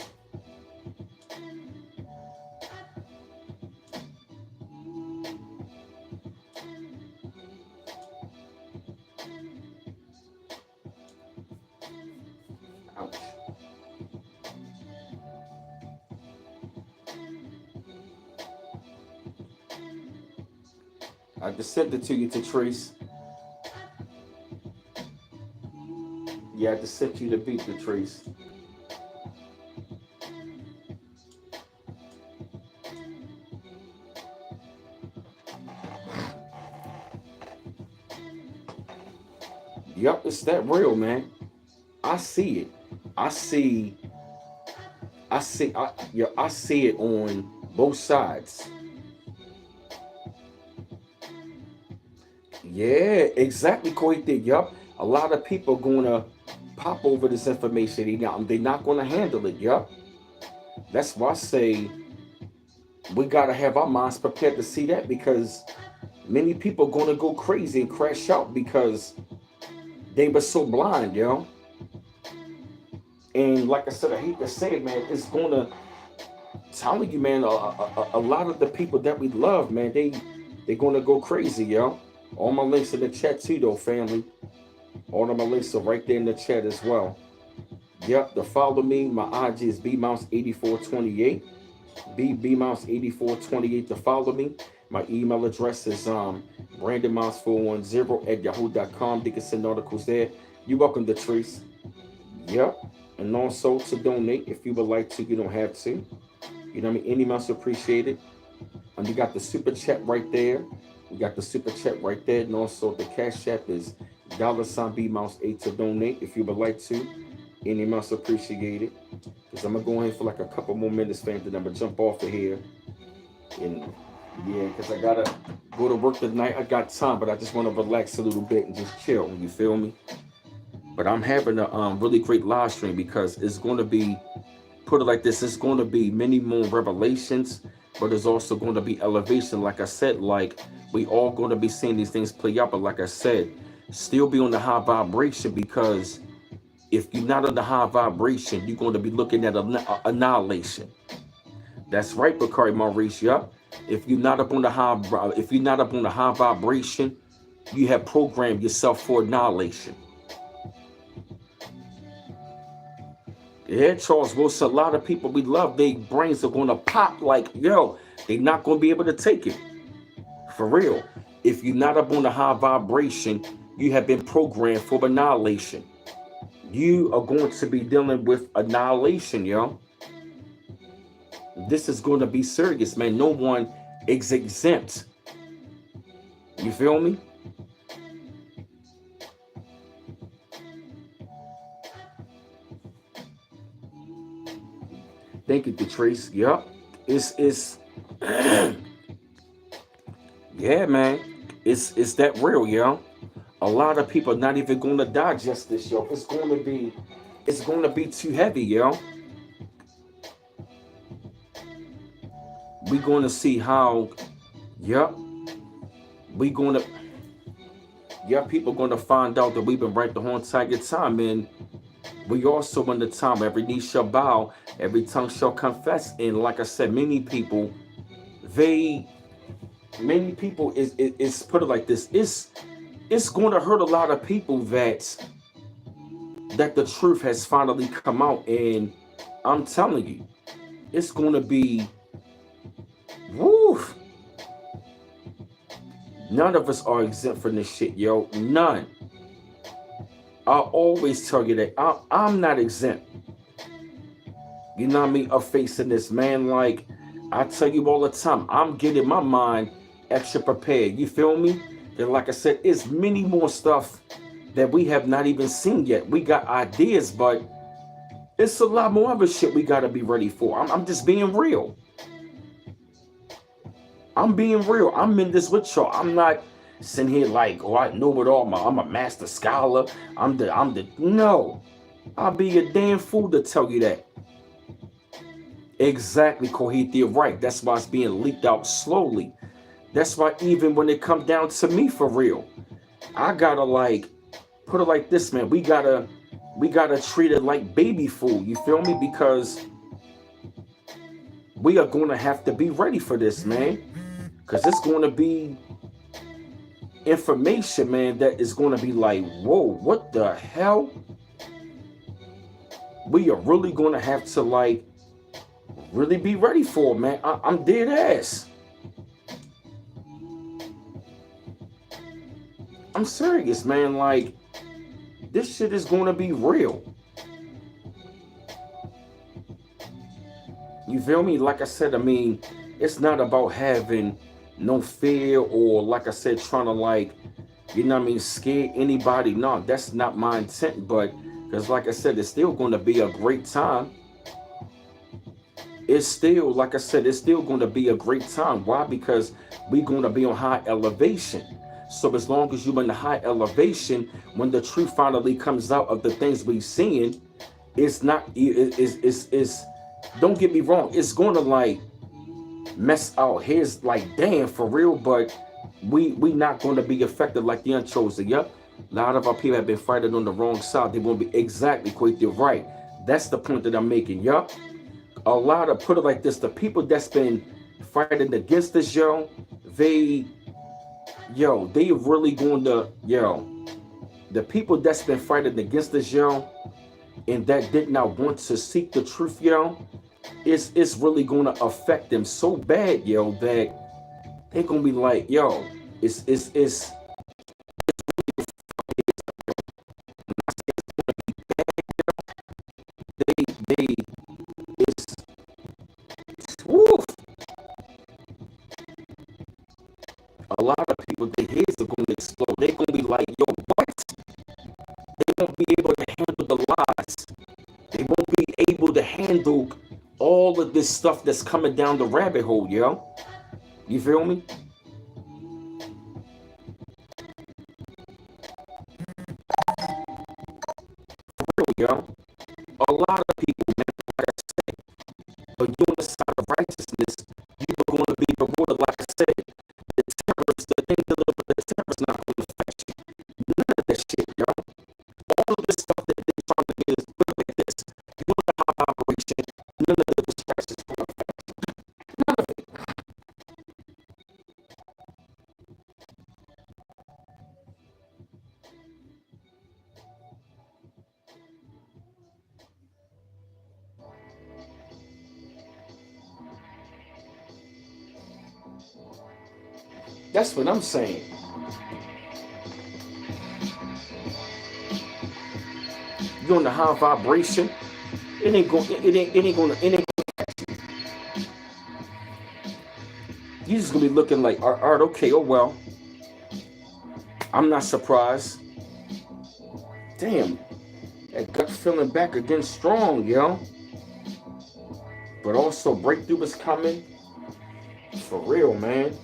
Ouch. I just sent it to you, to Trace. Yeah, I just sent you the beat, to Trace. Yup, it's that real, man. I see it. I see. Yeah, I see it on both sides. Yeah, exactly, Coethia. Yup. A lot of people gonna pop over this information. They're not gonna handle it. Yup. That's why I say we gotta have our minds prepared to see that, because many people gonna go crazy and crash out because they were so blind, yo. And like I said, I hate to say it, man, it's gonna, telling you, man, a lot of the people that we love, man, they gonna go crazy, yo. All my links in the chat too, though, family. All of my links are right there in the chat as well. Yep, to follow me, my IG is bmouse8428. bmouse8428 to follow me. My email address is brandonmouse410 at yahoo.com. They can send articles there. You're welcome, Latrice. Yep. And also to donate if you would like to. You don't have to. You know what I mean? Any amounts appreciated. And you got the super chat right there. We got the super chat right there. And also the cash app is $bmouse8 to donate if you would like to. Any amounts appreciated. Because I'm going to go in for like a couple more minutes, fam. Then I'm going to jump off of here. And yeah, because I got to go to work tonight. I got time, but I just want to relax a little bit and just chill. You feel me? But I'm having a really great live stream because it's going to be, put it like this, it's going to be many more revelations, but there's also going to be elevation. Like I said, like we all going to be seeing these things play out. But like I said, still be on the high vibration, because if you're not on the high vibration, you're going to be looking at annihilation. That's right, Bakari Maurice. Yup. If you're not up on the high vibration, you have programmed yourself for annihilation. Yeah, Charles Wilson. A lot of people we love, their brains are going to pop like, yo, they're not going to be able to take it. For real. If you're not up on the high vibration, you have been programmed for annihilation. You are going to be dealing with annihilation, yo. This is going to be serious, man. No one is exempt. You feel me? Thank you, Patrice. Yup. It's yeah, man. It's that real, yo. A lot of people are not even gonna digest this, yo. It's gonna be too heavy, yo. We're gonna see how, yep. We gonna, yeah, people gonna find out that we've been right the whole entire time, and we also in the time every knee shall bow, every tongue shall confess. And like I said, they, many people is put it like this. It's going to hurt a lot of people that the truth has finally come out, and I'm telling you, it's going to be, woo. None of us are exempt from this shit, yo. None. I'll always tell you that I'm not exempt. You know what I mean? Of facing this, man. Like I tell you all the time, I'm getting my mind extra prepared. You feel me? And like I said, it's many more stuff that we have not even seen yet. We got ideas, but it's a lot more other shit we gotta be ready for. I'm just being real. I'm being real. I'm in this with y'all. I'm not sitting here like, oh, I know it all. I'm a master scholar. I'm the no. I'll be a damn fool to tell you that. Exactly, Kohithia, right. That's why it's being leaked out slowly. That's why even when it comes down to me for real, I gotta like put it like this, man. We gotta treat it like baby food. You feel me? Because we are gonna have to be ready for this, man. Cause it's gonna be information, man, that is gonna be like, whoa, what the hell? We are really gonna have to like really be ready for it, man. I'm dead ass. I'm serious, man. Like, this shit is gonna be real. You feel me? Like I said, I mean, it's not about having no fear or, like I said, trying to like, you know what I mean, scare anybody. No, that's not my intent. But because, like I said, it's still gonna be a great time. It's still, like I said, it's still gonna be a great time. Why? Because we're gonna be on high elevation. So as long as you're in the high elevation, when the truth finally comes out of the things we've seen, it's not it's don't get me wrong, it's gonna like mess out here's like damn for real, but we not gonna be affected like the unchosen. Yep. A lot of our people have been fighting on the wrong side. They won't be exactly quite the right. That's the point that I'm making. Yup. A lot of put it like this, the people that's been fighting against this, they really going to, the people that's been fighting against this, and that did not want to seek the truth, it's really going to affect them so bad, that they're going to be like, it's they, it's, woof. A lot of people, their heads are going to explode. They're going to be like, yo, what? They won't be able to handle the lies. They won't be able to handle all of this stuff that's coming down the rabbit hole, You feel me? Yo. A lot of people, man, like I said, are you on the side of righteousness, you are going to be rewarded, like I said. The terrorists, the thing that live with the terrorists not going to affect you. None of that shit, All of this stuff that they're trying to get is put like this. You want to have operation, none of the distractions going to affect you. None of it. That's what I'm saying. You're on the high vibration. It ain't gonna. You're just gonna be looking like art. Okay, oh well. I'm not surprised. Damn, that gut feeling back again strong, But also breakthrough is coming. For real, man.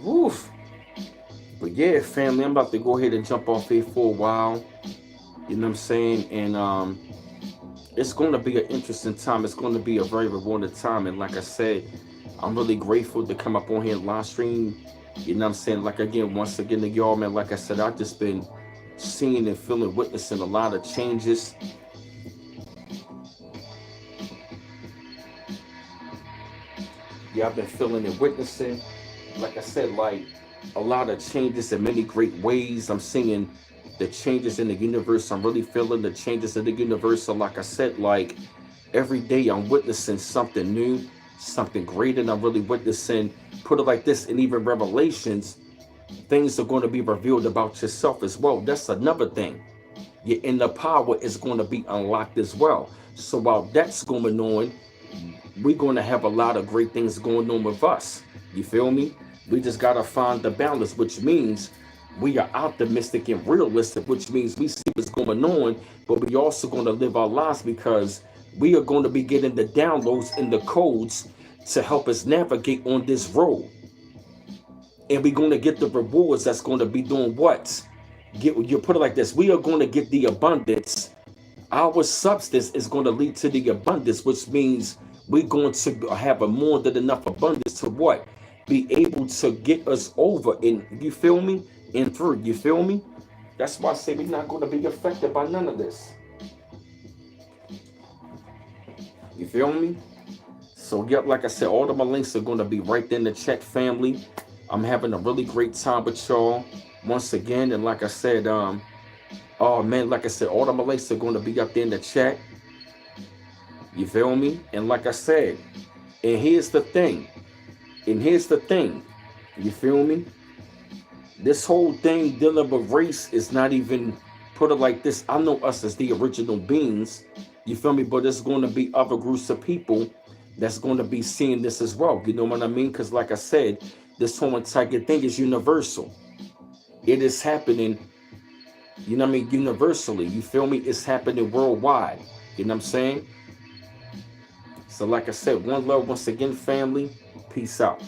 Woof. But yeah, family, I'm about to go ahead and jump off here for a while. You know what I'm saying? And it's going to be an interesting time. It's going to be a very rewarding time. And like I said, I'm really grateful to come up on here and live stream. You know what I'm saying? Like again, once again to y'all, man, like I said, I've just been seeing and feeling, witnessing a lot of changes. Yeah, I've been feeling and witnessing. Like I said, like a lot of changes in many great ways. I'm seeing the changes in the universe. I'm really feeling the changes in the universe. So like I said, like every day I'm witnessing something new, something great, and I'm really witnessing, put it like this, and even revelations things are going to be revealed about yourself as well. That's another thing. Your inner power is going to be unlocked as well. So while that's going on, we're going to have a lot of great things going on with us. You feel me? We just got to find the balance, which means we are optimistic and realistic, which means we see what's going on, but we also going to live our lives because we are going to be getting the downloads and the codes to help us navigate on this road. And we're going to get the rewards that's going to be doing what? You put it like this: we are going to get the abundance. Our substance is going to lead to the abundance, which means we're going to have a more than enough abundance to what? Be able to get us over, and you feel me? And through, you feel me? That's why I say we're not going to be affected by none of this. You feel me? So, yep, like I said, all of my links are going to be right there in the chat, family. I'm having a really great time with y'all once again. And like I said, oh man, like I said, all of my links are going to be up there in the chat. You feel me? And like I said, and here's the thing. You feel me? This whole thing dealing with race is not even, put it like this. I know us as the original beings. You feel me? But there's going to be other groups of people that's going to be seeing this as well. You know what I mean? Because like I said, this whole entire thing is universal. It is happening, you know what I mean, universally. You feel me? It's happening worldwide. You know what I'm saying? So like I said, one love once again, family. Peace out.